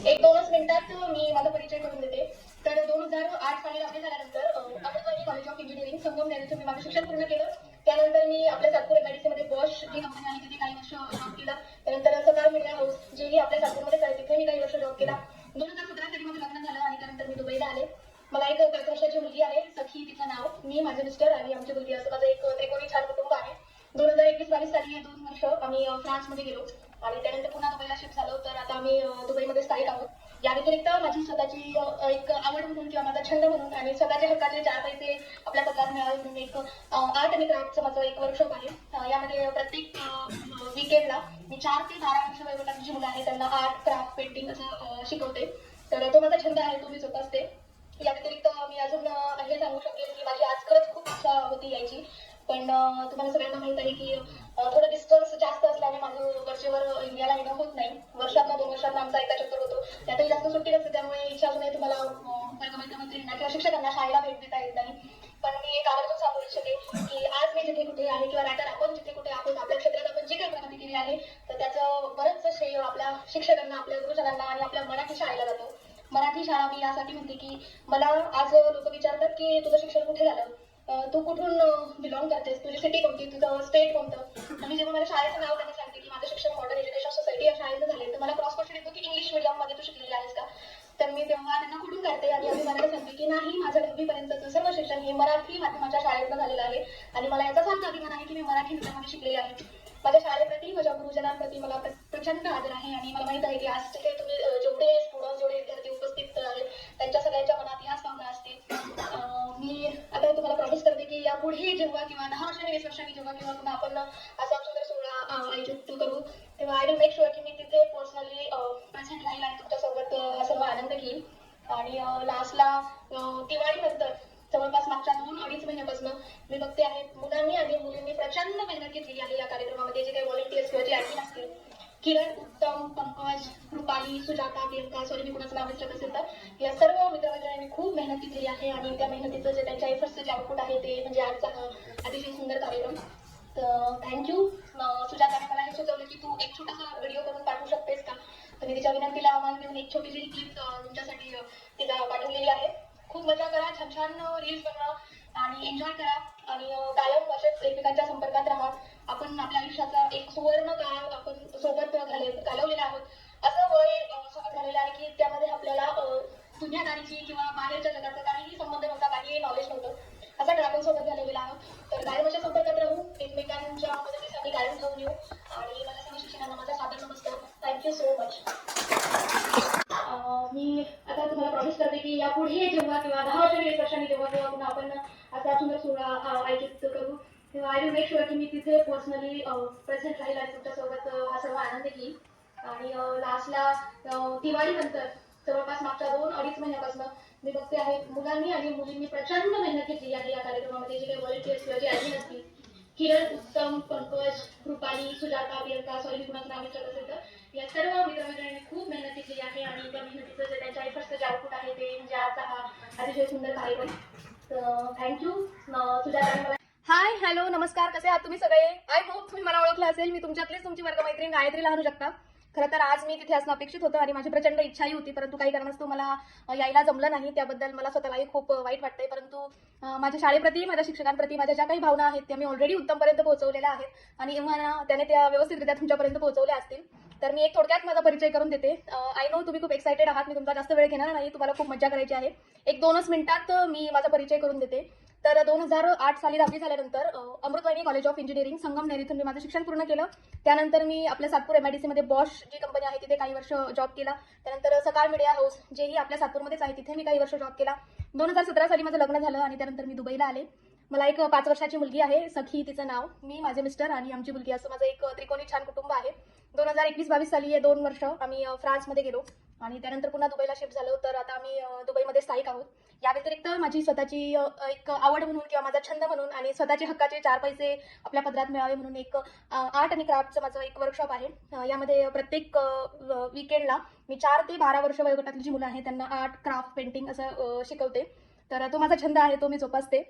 1-2 मिनिटात मी माझा परिचय करून देते. तर 2008 साली दहावी झाल्यानंतर अमृतवाणी कॉलेज ऑफ इंजिनिअरिंग संगमनेर इथे मी माझं शिक्षण पूर्ण केलं. त्यानंतर मी आपल्या सातपूर MIDC मध्ये बॉश जी कंपनी आहे तिथे काही वर्ष जॉब केला. त्यानंतर सकाळ मीडिया हाऊस जेही आपल्या सातपूरमध्येच आहे तिथे मी काही वर्ष जॉब केला. 2017 साली माझं लग्न झालं आणि त्यानंतर मी दुबईला आले. मला एक 5 वर्षाची मुलगी आहे, सखी तिचं नाव, मी, माझे मिस्टर आणि आमची मुलगी, असं माझं एक त्रिकोणी छान कुटुंब आहे. 2021-22 साली 2 वर्ष आम्ही फ्रान्समध्ये गेलो आणि त्यानंतर पुन्हा दुबईला शिफ्ट झालो. तर आता आम्ही दुबईमध्ये स्थायिक आहोत. या व्यतिरिक्त माझी स्वतःची एक आवड म्हणून किंवा माझा छंद म्हणून आणि स्वतःच्या हक्काचे 4 पैसे आपल्या पगार मिळावे म्हणून एक आर्ट आणि क्राफ्टचं माझं एक वर्कशॉप आहे. यामध्ये प्रत्येक वीकेंडला मी 4 ते 12 वर्ष वयोगटाची जी मुलं आहेत त्यांना आर्ट, क्राफ्ट, पेंटिंग असं शिकवते. तर तो माझा छंद आहे, तो मी जोपासते. या व्यतिरिक्त मी अजून हे सांगू शकेल की माझी आज खरंच खूप इच्छा होती यायची, पण तुम्हाला सगळ्यांना माहित आहे की थोडं डिस्टन्स जास्त असल्याने माझं वरचेवर इंडियाला येणं होत नाही. वर्षातनं 2 वर्षातनं आमचा एकदा चक्कर होतो, त्यातही जास्त सुट्टी नसते. त्यामुळे इच्छा अजूनही तुम्हाला वर्गमैत्रिणींना किंवा शिक्षकांना शाळेला भेट देता येत नाही. पण मी एक आवर्जून सांगू इच्छिते की आज मी जिथे कुठे आहे किंवा रायटर आपण जिथे कुठे आहोत, आपल्या क्षेत्रात आपण जी काही प्रगती केली आहे तर त्याचं बरंच श्रेय आपल्या शिक्षकांना, आपल्या गुरुजनांना आणि आपल्या मराठी शाळेला जातो. मराठी शाळा मी यासाठी म्हणते की मला आज लोक विचारतात की तुझं शिक्षण कुठे झालं, तू कुठून बिलॉंग करतेस, तुझी सिटी कोणती, तुझं स्टेट कोणतं. आणि जेव्हा माझ्या शाळेचं नाव त्यांना सांगते की माझं शिक्षण मॉडर्न एज्युकेशन सोसायटी या शाळेचं झाले, तर मला क्रॉस क्वेश्चन येतो की इंग्लिश मीडियममध्ये तू शिकलेली आहेस का. तर मी तेव्हा त्यांना कुठून काढते आणि अभिमानाने सांगते की नाही, माझं 10वी पर्यंतचं सर्व शिक्षण हे मराठी माध्यमाच्या शाळेतनं झालेलं आहे आणि मला याचा फार अभिमान आहे की मी मराठी मीडियममध्ये शिकलेली आहे. माझ्या शाळेप्रती, माझ्या गुरुजनांप्रती मला प्रचंड आदर आहे आणि मला माहित आहे की आज तिथे तुम्ही जेवढे स्टुडंट्स, जेवढे जेव्हा किंवा 10 वर्षांनी 20 वर्षांनी जेव्हा किंवा पुन्हा आपण असा सुंदर सोहळा आयोजित करू तेव्हा आय विल मेक शुअर की मी तिथे पर्सनली प्रेझेंट राहील आणि तुमच्यासोबत हा सर्व आनंद घेईल. आणि लास्टला दिवाळीनंतर जवळपास मागच्या 2-2.5 महिन्यापासून मी बघते आहे मुलांनी आणि मुलींनी प्रचंड मेहनत घेतलेली आहे या कार्यक्रमामध्ये. जे काही व्हॉलंटियर्स किंवा जे ॲडमिन असतील, किरण, उत्तम, पंकज, कृपाली, सुजाता, प्रियंका, सॉरी मी कुणाचं नाव विसरत असेल तर या सर्व मित्रमंडळींनी खूप मेहनत घेतलेली आहे आणि त्या मेहनतीचं जे त्यांच्या एफर्ट्सचं जे आउटपुट आहे ते म्हणजे आजचा हा अतिशय सुंदर कार्यक्रम. तर थँक्यू. सुजाताने मला हे सुचवलं की तू एक छोटासा व्हिडिओ करून पाठवू शकतेस का, तर मी तिच्या विनंतीला मान देऊन एक छोटीशी क्लिप तुमच्यासाठी तिला पाठवलेली आहे. खूप मजा करा, छान छान रील्स बनवा आणि एन्जॉय करा आणि कायम असेच एकमेकांच्या संपर्कात राहा. आपण आपल्या आयुष्याचा एक सुवर्ण काळ आपण सोबत घालवलेला आहोत. असं वय सोबत घालवलेलं आहे की त्यामध्ये आपल्याला दुनियादारीची किंवा बाहेरच्या जगाचा काहीही संबंध नव्हता, काही नॉलेज नव्हतं. असा काळ आपण सोबत घालवलेला आहोत. तर कायम अशा संपर्कात राहू, एकमेकांच्या मदतीसाठी कायम घेऊन येऊ आणि मला सर्व शिक्षकांना माझा सादर नमस्कार. Thank you so much. मी आता तुम्हाला प्रॉमिस करते की यापुढे जेव्हा किंवा 10 वर्षांनी 20 वर्षांनी जेव्हा किंवा पुन्हा आपण असा सुंदर सोहळा आयोजित करू तेव्हा आय विल मेक शुअर की मी तिथे पर्सनली प्रेझेंट राहील आणि तुमच्यासोबत हा सर्व आनंद घेईल. आणि लास्टला दिवाळीनंतर जवळपास मागच्या 2-2.5 महिन्यापासून मी बघते आहे मुलांनी आणि मुलींनी प्रचंड मेहनत घेतली आहे या कार्यक्रमामध्ये. जे काही व्हॉलंटियर्स किंवा जे ॲडमिन असतील, किरण, उत्तम, पंकज, कृपाली, सुजाता, प्रियंका, सॉरी मी कुणाचं नाव विसरत असेल तर या सर्व मित्रमंडळींनी खूप मेहनत घेतलेली आहे आणि त्या मेहनतीचं जे त्यांच्या एफर्ट्सचं जे आउटपुट आहे ते म्हणजे आजचा हा अतिशय सुंदर कार्यक्रम. तर थँक्यू. सुजाताने मला हाय, हॅलो, नमस्कार, कसे आहात तुम्ही सगळे? आय होप तुम्ही मला ओळखलं असेल. मी तुमच्यातलीच तुमची वर्गमैत्रीण गायत्री लहानू जगताप. खरं तर आज मी तिथे असणं अपेक्षित होतं आणि माझी प्रचंड इच्छाही होती, परंतु काही कारणास्तव मला यायला जमलं नाही. त्याबद्दल मला स्वतःलाही खूप वाईट वाटतंय. परंतु माझ्या शाळेप्रती, माझ्या शिक्षकांप्रती माझ्या ज्या काही भावना आहेत त्या मी ऑलरेडी उत्तमपर्यंत पोहोचवलेल्या आहेत आणि त्याने त्या व्यवस्थितरित्या तुमच्यापर्यंत पोहोचवल्या असतील. तर मी एक थोडक्यात माझा परिचय करून देते. आय नो तुम्ही खूप एक्सायटेड आहात, मी तुमचा जास्त वेळ घेणार नाही, तुम्हाला खूप मजा करायची आहे. 1-2 मिनिटात मी माझा परिचय करून देते. तर 2008 साली 10वी झाल्यानंतर Amrutvahini college of engineering Sangamner इथून मी माझं शिक्षण पूर्ण केलं. त्यानंतर मी आपल्या सातपूर MIDC मध्ये बॉश जी कंपनी आहे तिथे काही वर्ष जॉब केला. त्यानंतर सकाळ मीडिया हाऊस जेही आपल्या सातपूरमध्येच आहे तिथे मी काही वर्ष जॉब केला. 2017 साली माझं लग्न झालं आणि त्यानंतर मी दुबईला आले. मला एक 5 वर्षाची मुलगी आहे, सखी तिचं नाव, मी, माझे मिस्टर आणि आमची मुलगी, असं माझं एक त्रिकोणी छान कुटुंब आहे. 2021-22 साली 2 वर्ष आम्ही फ्रान्समध्ये गेलो आणि त्यानंतर पुन्हा दुबईला शिफ्ट झालो. तर आता आम्ही दुबईमध्ये स्थायिक आहोत. या व्यतिरिक्त माझी स्वतःची एक आवड म्हणून किंवा माझा छंद म्हणून आणि स्वतःचे हक्काचे 4 पैसे आपल्या पदरात मिळावे म्हणून एक आर्ट आणि क्राफ्टचं माझं एक वर्कशॉप आहे. यामध्ये प्रत्येक वीकेंडला मी 4 ते 12 वर्ष वयोगटातली जी मुलं आहेत त्यांना आर्ट, क्राफ्ट, पेंटिंग असं शिकवते. तर तो माझा छंद आहे, तो मी जोपासते.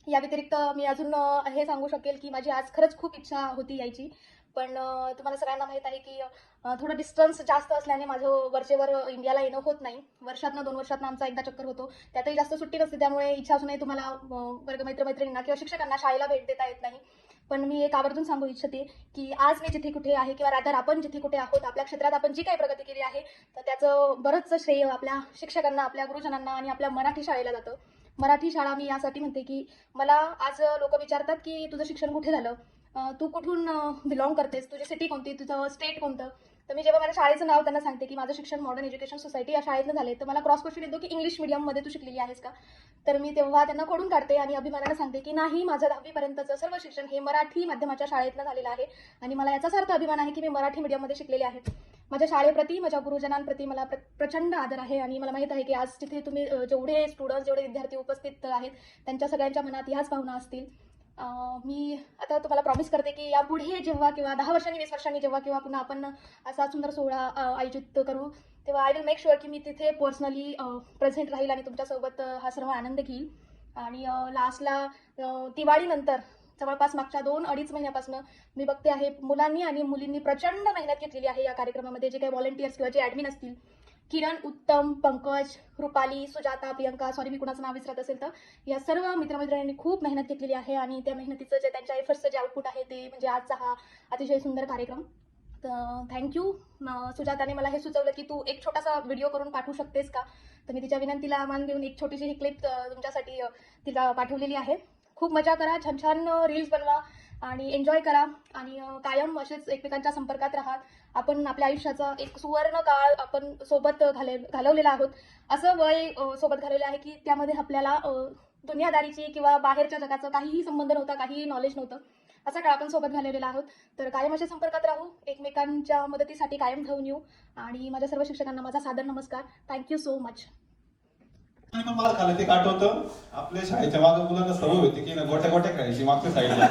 या व्यतिरिक्त मी अजून हे सांगू शकेल की माझी आज खरंच खूप इच्छा होती यायची, पण तुम्हाला सगळ्यांना माहीत आहे की थोडं डिस्टन्स जास्त असल्याने माझं वरचेवर इंडियाला येणं होत नाही. वर्षातनं 2 वर्षातनं आमचा एकदा चक्कर होतो, त्यातही जास्त सुट्टी नसते. त्यामुळे इच्छा असूनही तुम्हाला वर्गमित्रमैत्रिणींना किंवा शिक्षकांना शाळेला भेट देता येत नाही. पण मी एक आवर्जून सांगू इच्छिते की आज मी जिथे कुठे आहे किंवा रादर आपण जिथे कुठे आहोत, आपल्या क्षेत्रात आपण जी काही प्रगती केली आहे तर त्याचं बरंचसं श्रेय आपल्या शिक्षकांना, आपल्या गुरुजनांना आणि आपल्या मराठी शाळेला जातं. मराठी शाळा मी यासाठी म्हणते की मला आज लोक विचारतात की तुझं शिक्षण कुठे झालं, तू कुठून बिलॉंग करतेस, तुझी सिटी कोणती, तुझं स्टेट कोणतं. तर मी जेव्हा माझ्या शाळेचं नाव त्यांना सांगते की माझं शिक्षण मॉडर्न एज्युकेशन सोसायटी या शाळेतनं झाले, तर मला क्रॉस क्वेश्चन येतो की इंग्लिश मीडियममध्ये तू शिकलेली आहेस का. तर मी तेव्हा त्यांना खोडून काढते आणि अभिमानाने सांगते की नाही, माझं 10वी पर्यंतचं सर्व शिक्षण हे मराठी माध्यमाच्या शाळेतनं झालेलं आहे आणि मला याचाच अर्थ अभिमान आहे की मी मराठी मीडियममध्ये शिकलेले आहे. माझ्या शाळेप्रती, माझ्या गुरुजनांप्रती मला प्रचंड आदर आहे आणि मला माहीत आहे की आज तिथे तुम्ही जेवढे स्टुडंट्स, जेवढे विद्यार्थी उपस्थित आहेत त्यांच्या सगळ्यांच्या मनात ह्याच भावना असतील. मी आता तुम्हाला प्रॉमिस करते की यापुढे जेव्हा किंवा 10 वर्षांनी 20 वर्षांनी जेव्हा किंवा पुन्हा आपण असा सुंदर सोहळा आयोजित करू तेव्हा आय विल मेक शुअर की मी तिथे पर्सनली प्रेझेंट राहील आणि तुमच्यासोबत हा सर्व आनंद घेईल. आणि लास्टला दिवाळीनंतर जवळपास मागच्या 2-2.5 महिन्यापासून मी बघते आहे मुलांनी आणि मुलींनी प्रचंड मेहनत घेतलेली आहे या कार्यक्रमामध्ये. जे काही व्हॉलंटियर्स किंवा जे ॲडमिन असतील, किरण, उत्तम, पंकज, कृपाली, सुजाता, प्रियंका, सॉरी मी कुणाचं नाव विसरत असेल तर या सर्व मित्रमैत्रिणींनी खूप मेहनत घेतलेली आहे आणि त्या मेहनतीचं जे त्यांच्या एफर्ट्सचं जे आउटपुट आहे ते म्हणजे आजचा हा अतिशय सुंदर कार्यक्रम. तर थँक्यू. सुजाताने मला हे सुचवलं की तू एक छोटासा व्हिडिओ करून पाठवू शकतेस का, तर मी तिच्या विनंतीला मान देऊन एक छोटीशी ही क्लिप तुमच्यासाठी तिला पाठवलेली आहे. खूप मजा करा, छान छान रील्स बनवा आणि एन्जॉय करा आणि कायम असेच एकमेकांच्या संपर्कात राहा. आपण आपल्या आयुष्याचा एक सुवर्ण काळ आपण सोबत घालवलेला आहोत. असं वय सोबत घालवलं आहे की त्यामध्ये आपल्याला दुनियादारीची किंवा बाहेरच्या जगाचं काहीही संबंध नव्हता, काहीही नॉलेज नव्हतं. असा काळ आपण सोबत घालवलेला आहोत. तर कायम अशा संपर्कात राहू, एकमेकांच्या मदतीसाठी कायम धावून येऊ. आणि माझ्या सर्व शिक्षकांना माझा सादर नमस्कार. Thank you so much. मार खाल्लं ते आठवतं. आपल्या शाळेच्या मागं मुलांना सवय होती की गोट्या गोट्या खेळायची मागच्या साईडला.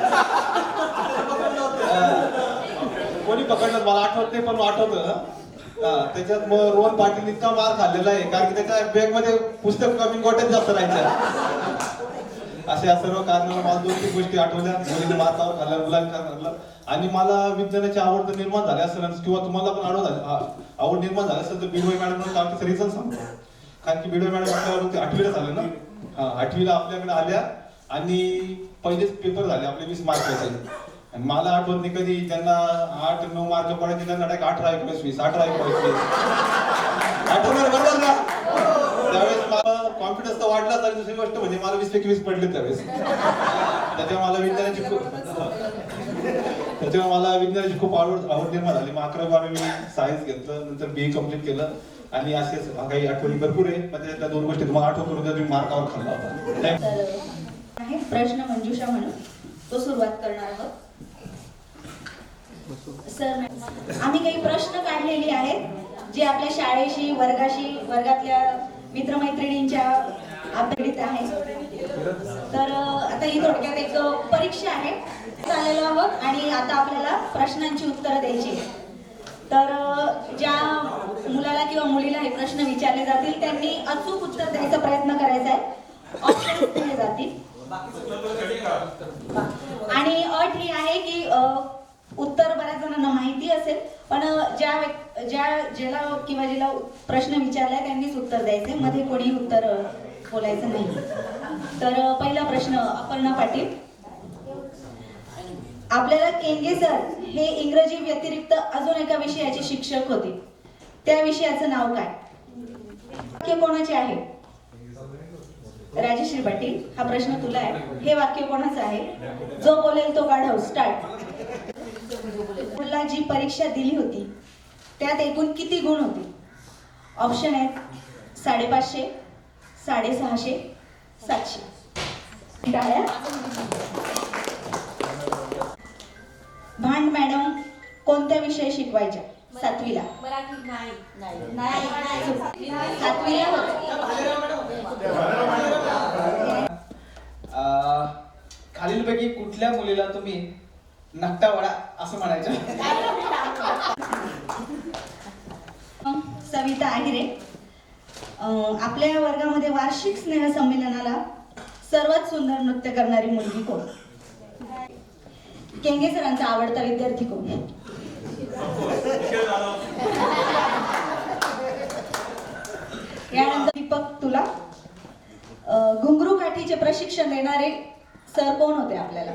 कोणी पकडलं मला आठवत नाही, पण आठवतं. त्याच्यात मग रोहन पाटील इतका मार खाल्लेला आहे कारण की त्याच्या बॅग मध्ये पुस्तक कमी गोट्यात जास्त राहायच्या. अशा सर्व कारणाला मला 2-3 गोष्टी आठवल्या. मुलीने मातावर खाल्ल्या, मुलांना खाल्लं. आणि मला विज्ञानाची आवड तर निर्माण झाली असेल किंवा तुम्हाला पण आवड निर्माण झाली असेल तर बीडवाई मॅडम आमचं रिझन सांगतो. कारण की बीडवाई मॅडम आपल्यावर 8वीला झालं ना. 8वीला आपल्याकडे आल्या आणि पहिलेच पेपर झाले आपले 20 मार्काचे. आणि मला आठवत नाही कधी ज्यांना 8-9 मार्क पडायचे त्यांना डायरेक्ट 18-19-20 18-19-20 आठवणार बरोबर ना. त्यावेळेस मला कॉन्फिडन्स तर वाढलाच. आणि दुसरी गोष्ट म्हणजे मला 20-21 पडले त्यावेळेस. त्याच्यामुळे मला विज्ञानाची खूप आवड निर्माण झाली. मग 11-12 मी सायन्स घेतलं, नंतर BA कम्प्लीट केलं. आणि असे काही आठवणी भरपूर आहे, पण त्यातल्या 2 गोष्टी तुम्हाला आठवण करून तुम्ही मार्कावर खाल्ला होता. आहे प्रश्न मंजुषा म्हणून तो सुरुवात करणार आहोत. सर, आम्ही काही प्रश्न काढलेले आहेत जे आपल्या शाळेशी, वर्गातल्या मित्रमैत्रिणींच्या अभ्यासित आहे. तर आता ही थोडक्यात एक परीक्षा आहे. चाललेलो आहोत आणि आता आपल्याला प्रश्नांची उत्तरं द्यायची. तर ज्या मुलाला किंवा मुलीला हे प्रश्न विचारले जातील त्यांनी अचूक उत्तर द्यायचा प्रयत्न करायचा आहे. ऑप्शन्स दिले जातील आणि अट ही आहे की उत्तर बऱ्याच जणांना माहिती असेल, पण ज्याला किंवा जिला प्रश्न विचारलाय त्यांनीच उत्तर द्यायचे, मध्ये कोणी उत्तर बोलायचं नाही. तर पहिला प्रश्न, अपर्णा पाटील. आपल्याला केंगे सर हे इंग्रजी व्यतिरिक्त अजून एका विषयाचे शिक्षक होते. त्या विषयाचं नाव काय? वाक्य कोणाचे आहे? राजश्री पाटील, हा प्रश्न तुला आहे. हे वाक्य कोणाचं आहे? जो बोलेल तो काढव. स्टार्ट. तुला जी परीक्षा दिली होती त्यात एकूण किती गुण होते? ऑप्शन आहेत 550, 650, 700. टाळ्या. भांड मॅडम कोणत्या विषय शिकवायच्या 7वीला? नाही 7वीला. खालीलपैकी कुठल्या मुलीला तुम्ही नकटावडा असं म्हणायचं? सविता आहिरे. आपल्या वर्गामध्ये वार्षिक स्नेह संमेलनाला सर्वात सुंदर नृत्य करणारी मुलगी कोण? केंगे सरांचा आवडता विद्यार्थी कोण? यानंतर दीपक, तुला घुंगरू काठीचे प्रशिक्षण देणारे सर कोण होते आपल्याला?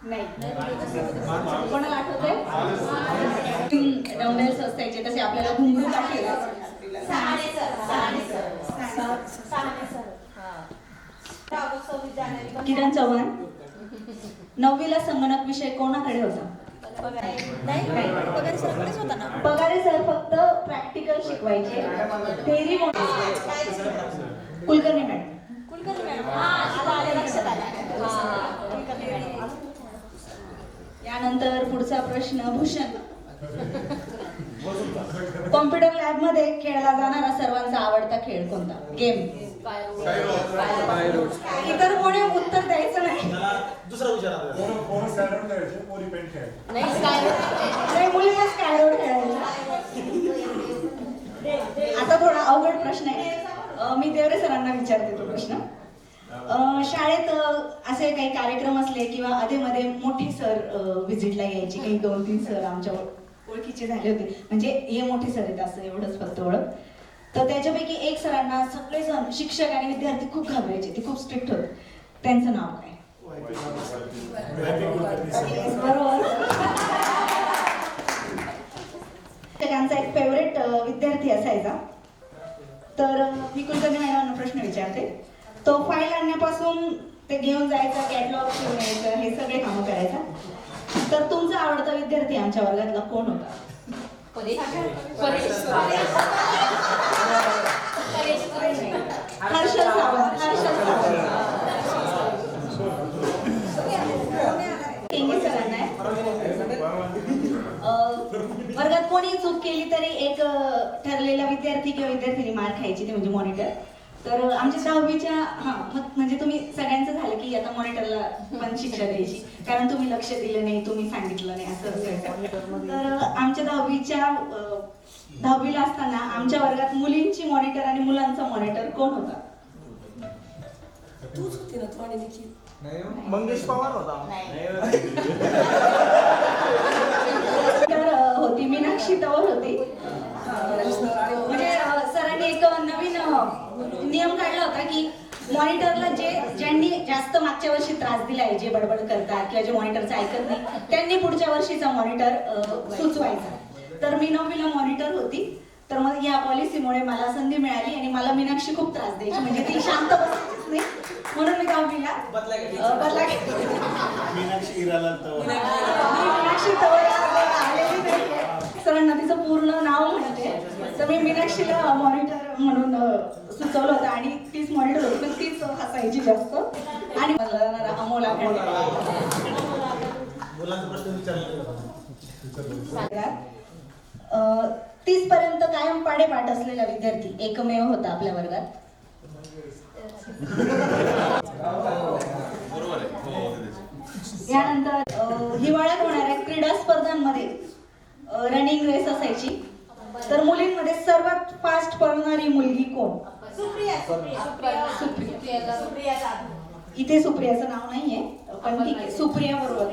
नाही, कोणाला आठवतंय? डंबेल्स असायचे तसे आपल्याला घुंगरू काठी. किरण चव्हाण. 9वीला संगणक विषय कोणाकडे होता? पगारे सर फक्त प्रॅक्टिकल शिकवायचे. Theory Kulkarni madam. यानंतर पुढचा प्रश्न, भूषण. कॉम्प्युटर लॅब मध्ये खेळला जाणारा सर्वांचा आवडता खेळ कोणता? गेम. इतर कोणी उत्तर द्यायचं नाही. दुसरा विचार मुलीला स्कायरोड खेळायला. आता थोडा अवघड प्रश्न आहे. मी देवरे सरांना विचारते तो प्रश्न. शाळेत असे काही कार्यक्रम असले किंवा अधेमध्ये मोठे सर व्हिजिटला यायचे, काही 2-3 सर आमच्या ओळखीचे झाले होते, म्हणजे हे मोठे सर आहेत असं एवढंच फक्त ओळख. तर त्याच्यापैकी एक सरांना सगळेजण शिक्षक आणि विद्यार्थी खूप घाबरायचे, ते खूप स्ट्रिक्ट होते. त्यांचं नाव काय? बरोबर. त्यांचा एक फेवरेट विद्यार्थी असायचा. तर मी कुलकर्णी मॅडमांना प्रश्न विचारते. तो फाईल आणण्यापासून ते घेऊन जायचा, कॅटलॉग घेऊन यायचं, हे सगळे कामं करायचा. तर तुमचा आवडता विद्यार्थी आमच्या वर्गातला कोण होता? हर्षल सावंत. चूक केली तरी एक ठरलेला विद्यार्थी किंवा विद्यार्थिनी मार खायची, ते म्हणजे मॉनिटर. तर आमच्या 10वीच्या म्हणजे तुम्ही सगळ्यांचं झालं की आता मॉनिटरला पण शिक्षा द्यायची, कारण तुम्ही लक्ष दिलं नाही, तुम्ही सांगितलं नाही, असं असायचं. तर आमच्या 10वीला असताना आमच्या वर्गात मुलींची मॉनिटर आणि मुलांचा मॉनिटर कोण होता? तूच होती ना, तू आणि निखिल. मंगेश पवार होता. तर होती मीनाक्षी तवर होती. म्हणजे सरांनी एक नवीन नियम काढला होता की मॉनिटरला ज्यांनी जास्त मागच्या वर्षी त्रास दिलाय, जे बडबड करतात किंवा जे मॉनिटरचं ऐकत नाही, त्यांनी पुढच्या वर्षीचा मॉनिटर सुचवायचा. तर मी 9वीला मॉनिटर होती. तर मग या पॉलिसीमुळे मला संधी मिळाली आणि मला मीनाक्षी खूप त्रास द्यायची, म्हणजे ती शांत बसायचीच नाही, म्हणून मी 10वीला बदला घेतला. मीनाक्षी हिरालाल तंवर. मीनाक्षी तंवर आलेली नाहीये. सरांना तिचं पूर्ण नाव म्हणते, तर मी मीनाक्षीला मॉनिटर म्हणून सुचवलं होतं आणि तीच मॉनिटर होती, पण तीच हसायची जास्त. आणि मला अमोला मुलांचा प्रश्न विचारला 30 पर्यंत कायम पाडेपाठ असलेला विद्यार्थी एकमेव होता आपल्या वर्गात. यानंतर हिवाळ्यात होणाऱ्या क्रीडा स्पर्धांमध्ये रनिंग रेस असायची. तर मुलींमध्ये सर्वात फास्ट पळणारी मुलगी कोण? इथे सुप्रियाचं नाव नाहीये, पण ठीक आहे, सुप्रिया बरोबर.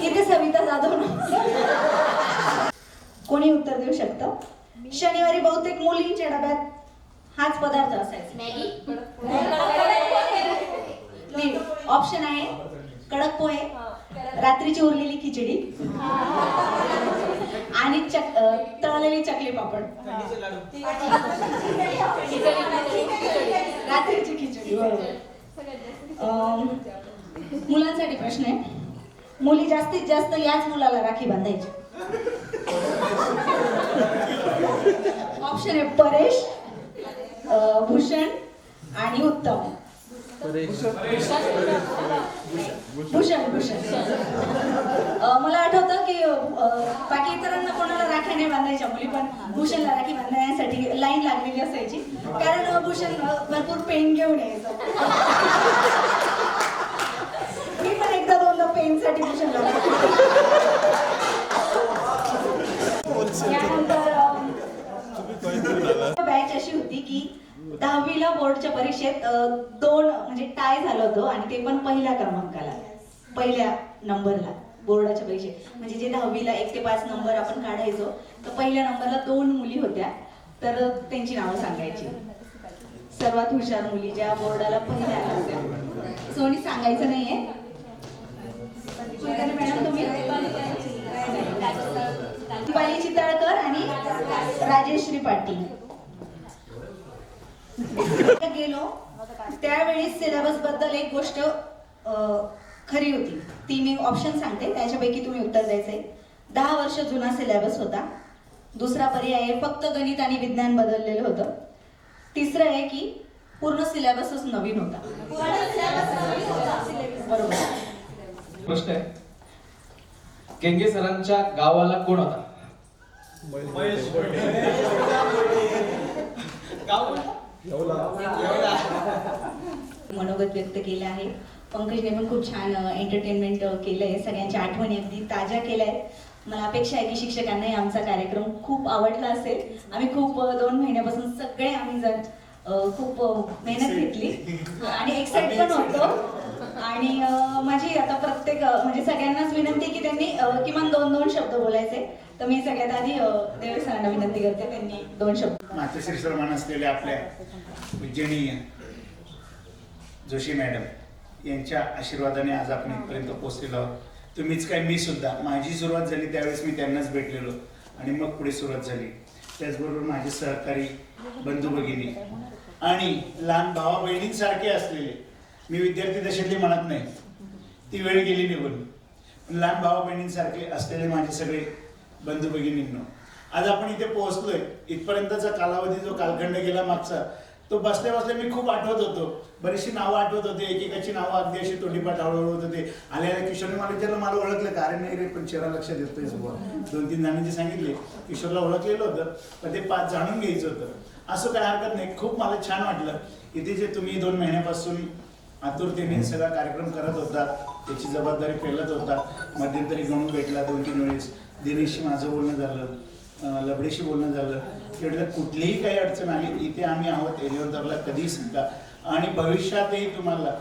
इथे सविता जाधव. कोणी उत्तर देऊ शकतं? शनिवारी बहुतेक मुलींच्या डब्यात हाच पदार्थ असायचा. ऑप्शन आहे कडक पोहे, रात्रीची उरलेली खिचडी आणि तळलेली चकली पापड. रात्रीची खिचडी बरोबर. मुलांसाठी प्रश्न आहे. मुली जास्तीत जास्त याच मुलाला राखी बांधायची. ऑप्शन आहे परेश, भूषण आणि उत्तम. भूषण. मला आठवतं की बाकी इतरांना कोणाला राख्या नाही बांधायच्या मुली, पण भूषणला राखी बांधण्यासाठी लाईन लागलेली असायची, कारण भूषण भरपूर पेन घेऊन यायचं. मी पण एकदा दोनदा पेनसाठी भूषणला. बॅच अशी होती की 10वीला बोर्डच्या परीक्षेत 2 म्हणजे टाय झालं होतं, आणि ते पण पहिल्या क्रमांकाला, पहिल्या नंबरला बोर्डाच्या परीक्षेत. म्हणजे जे 10वीला 1 ते 5 नंबर आपण काढायचो, तर पहिल्या नंबरला 2 मुली होत्या. तर त्यांची नावं सांगायची. सर्वात हुशार मुली ज्या बोर्डाला पहिल्या आल्या. सोनी सांगायचं नाहीये. मॅडम तुम्ही? दीपाली चितळकर आणि राजेश्री पाटील. गेलो त्यावेळी सिलेबस बद्दल एक गोष्ट खरी होती, ती मी ऑप्शन सांगते, त्याच्यापैकी तुम्ही उत्तर द्यायचंय. 10 वर्ष जुना सिलेबस होता. दुसरा पर्याय आहे फक्त गणित आणि विज्ञान बदललेलं होतं. तिसरं आहे की पूर्ण सिलेबसच नवीन होता. बरोबर. प्रश्न आहे, केंगे सरांच्या गावाला कोण होता? मनोगत व्यक्त केलं आहे. पंकजने पण खूप छान एंटरटेनमेंट केलंय, सगळ्यांच्या आठवणी अगदी ताज्या केल्या आहेत. मला अपेक्षा आहे की शिक्षकांनाही आमचा कार्यक्रम खूप आवडला असेल. आम्ही खूप 2 महिन्यापासून सगळे आम्ही जण खूप मेहनत घेतली आणि एक्साइट पण होतो. आणि माझी आता प्रत्येक म्हणजे सगळ्यांनाच विनंती की त्यांनी किमान 2-2 शब्द बोलायचे. तर मी सगळ्यात आधी देवेश सरांना विनंती करते, त्यांनी 2 शब्द. मातोश्री सन्मान असलेल्या आपल्या पूजनीय जोशी मॅडम यांच्या आशीर्वादाने आज आपण इथपर्यंत पोहोचलेलो आहोत. तुम्हीच काय, मी सुद्धा. माझी सुरुवात झाली त्यावेळेस मी त्यांनाच भेटलेलो आणि मग पुढे सुरुवात झाली. त्याचबरोबर माझे सहकारी बंधू भगिनी आणि लहान भावा बहिणींसारखे असलेले, मी विद्यार्थी दशेतली म्हणत नाही, ती वेळ गेली निघून, लहान भावा बहिणींसारखे असलेले माझे सगळे बंधू भगिनींनो, आज आपण इथे पोहोचलोय. इथपर्यंतचा कालावधी जो कालखंड गेला मागचा, तो बसल्या बसल्या मी खूप आठवत होतो, बरीचशी नावं आठवत होते, एकेकाची नावं अगदी अशी तोंडीपाठ हळूहळू होत होते. आलेल्या किशोरने मला विचारलं, मला ओळखलं का? अरे नाही रे, पण चेहरा लक्षात येतोय. 2-3 जणांनी सांगितले किशोरला ओळखलेलं होतं, पण ते 5 जाणून घ्यायचं होतं. असं काही हरकत नाही. खूप मला छान वाटलं इथे जे तुम्ही 2 महिन्यापासून आतुरतेने सगळा कार्यक्रम करत होता, त्याची जबाबदारी पेलत होता. मध्यंतरी गणू भेटला 2-3 वेळेस, दिनेशशी माझं बोलणं झालं, लबडेशी बोलणं झालं. तेवढं कुठलीही काही अडचण आली इथे आम्ही आहोत एलिव्हेटरला, कधीही सांगा. आणि भविष्यातही तुम्हाला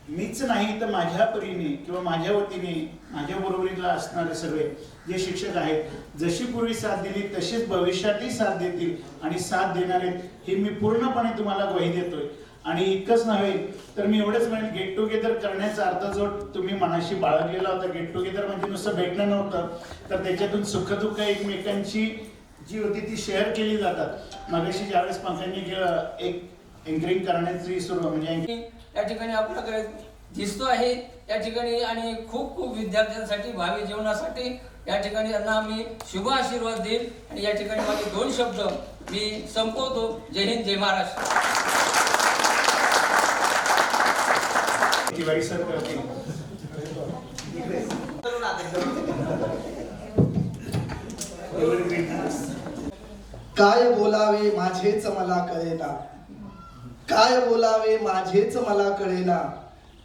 मीच नाही तर माझ्या परीने किंवा माझ्या वतीने माझ्या बरोबरीला असणारे सगळे जे शिक्षक आहेत, जशी पूर्वी साथ दिली तशीच भविष्यातही साथ देतील आणि साथ देणार आहेत हे मी पूर्णपणे तुम्हाला ग्वाही देतोय. आणि इतकंच नव्हे तर मी एवढंच म्हणेन, गेट टुगेदर करण्याचा अर्थ जो तुम्ही मनाशी बाळगलेला होता, गेट टुगेदर म्हणजे नुसतं भेटणं नव्हतं, तर त्याच्यातून सुखदुःख एकमेकांची जी होती ती शेअर केली जातात. मगाशी ज्यावेळेस पंकजने एक एंकरिंग करण्याची सुरू म्हणजे या ठिकाणी आपल्याकडे दिसतो आहे या ठिकाणी, आणि खूप खूप विद्यार्थ्यांसाठी भावी जीवनासाठी या ठिकाणी त्यांना मी शुभ आशीर्वाद देईल. आणि या ठिकाणी माझे 2 शब्द मी संपवतो. जय हिंद, जय महाराष्ट्र. तिवारी सर करतील. काय बोलावे माझेच मला कळेना, काय बोलावे माझेच मला कळेना,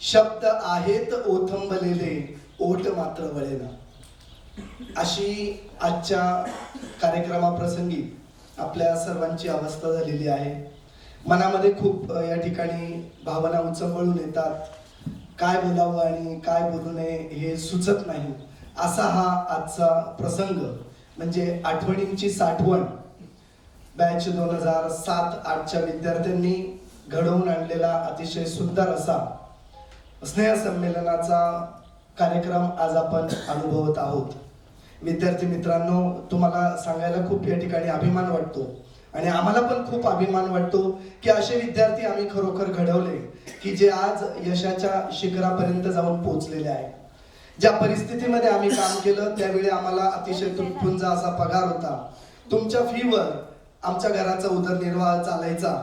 शब्द आहेत ओथंबलेले, ओठ मात्र वळेना. अशी आजच्या कार्यक्रमाप्रसंगी आपल्या सर्वांची अवस्था झालेली आहे. मनामध्ये खूप या ठिकाणी भावना उचंबळून येतात. काय बोलावं आणि काय बोलू नये हे सुचत नाही. असा हा आजचा प्रसंग म्हणजे आठवणींची साठवण. बॅच 2007-08च्या विद्यार्थ्यांनी घडवून आणलेला अतिशय सुंदर असा स्नेहसंमेलनाचा कार्यक्रम आज आपण अनुभवत आहोत. विद्यार्थी मित्रांनो, तुम्हाला सांगायला खूप या ठिकाणी अभिमान वाटतो आणि आम्हाला पण खूप अभिमान वाटतो की असे विद्यार्थी आम्ही खरोखर घडवले की जे आज यशाच्या शिखरापर्यंत जाऊन पोहोचलेले आहेत. ज्या परिस्थितीमध्ये आम्ही काम केलं त्यावेळी आम्हाला अतिशय तुटपुंज असा पगार होता. तुमच्या फीवर आमच्या घराचा उदरनिर्वाह चालायचा,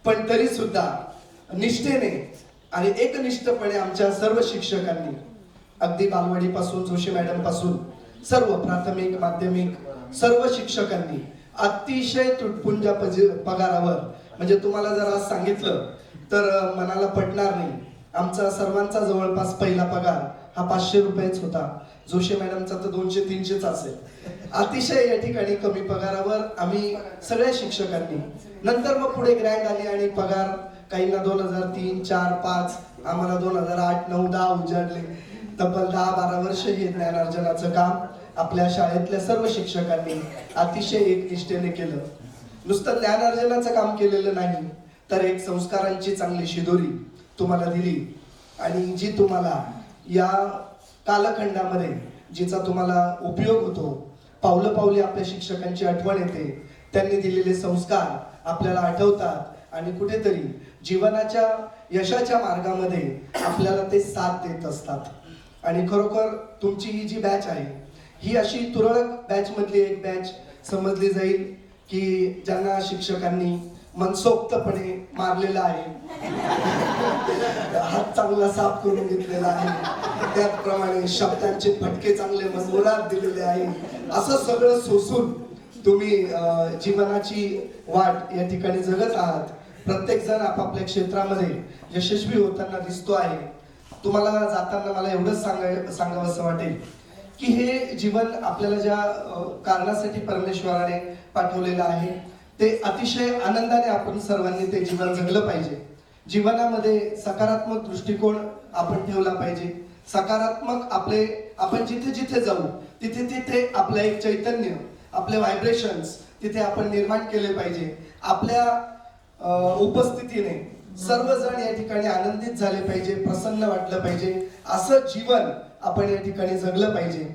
पण तरी सुद्धा निष्ठेने आणि एकनिष्ठपणे आमच्या सर्व शिक्षकांनी, अगदी बालवाडीपासून जोशी मॅडम पासून सर्व प्राथमिक माध्यमिक सर्व शिक्षकांनी अतिशय तुटपुंज पगारावर, म्हणजे तुम्हाला जर आज सांगितलं तर मनाला पटणार नाही, आमचा सर्वांचा जवळपास पहिला पगार हा 500 रुपयेच होता. जोशी मॅडमचा तर 200-300च असेल. अतिशय या ठिकाणी कमी पगारावर आम्ही सगळ्या शिक्षकांनी, नंतर मग पुढे ग्रँड आली आणि पगार काहींना 2003, 4, 5, आम्हाला 2008, 9, 10 उजाडले. तब्बल 10-12 वर्ष हे ज्ञानार्जनाचं काम आपल्या शाळेतल्या सर्व शिक्षकांनी अतिशय एकनिष्ठेने केलं. नुसतं ज्ञानार्जनाचं काम केलेलं नाही तर एक संस्कारांची चांगली शिदोरी तुम्हाला दिली आणि जी तुम्हाला या कालखंडामध्ये जिचा तुम्हाला उपयोग होतो. पावलं पावली आपल्या शिक्षकांची आठवण येते, त्यांनी दिलेले संस्कार आपल्याला आठवतात आणि कुठेतरी जीवनाच्या यशाच्या मार्गामध्ये आपल्याला ते साथ देत असतात. आणि खरोखर तुमची ही जी बॅच आहे ही अशी तुरळक बॅच मधली एक बॅच समजली जाईल की ज्यांना शिक्षकांनी मनसोक्तपणे मारलेला आहे, हात चांगला साफ करून घेतलेला आहे, त्याचप्रमाणे शब्दांचे फटके चांगले मनमुराद दिलेले आहे. असं सगळं सोसून तुम्ही जीवनाची वाट या ठिकाणी जगत आहात. प्रत्येक जण आपापल्या क्षेत्रामध्ये यशस्वी होताना दिसतो आहे. तुम्हाला जाताना मला एवढंच सांगावंसं वाटेल की हे जीवन आपल्याला ज्या कारणासाठी परमेश्वराने पाठवलेलं आहे ते अतिशय आनंदाने आपण सर्वांनी ते जीवन जगलं पाहिजे. जीवनामध्ये सकारात्मक दृष्टिकोन आपण ठेवला पाहिजे. सकारात्मक आपण जिथे जिथे जाऊ तिथे तिथे आपलं एक चैतन्य, आपले व्हायब्रेशन्स तिथे आपण निर्माण केले पाहिजे. आपल्या उपस्थितीने सर्वजण या ठिकाणी आनंदित झाले पाहिजे, प्रसन्न वाटलं पाहिजे. असं जीवन आपण या ठिकाणी जगलं पाहिजे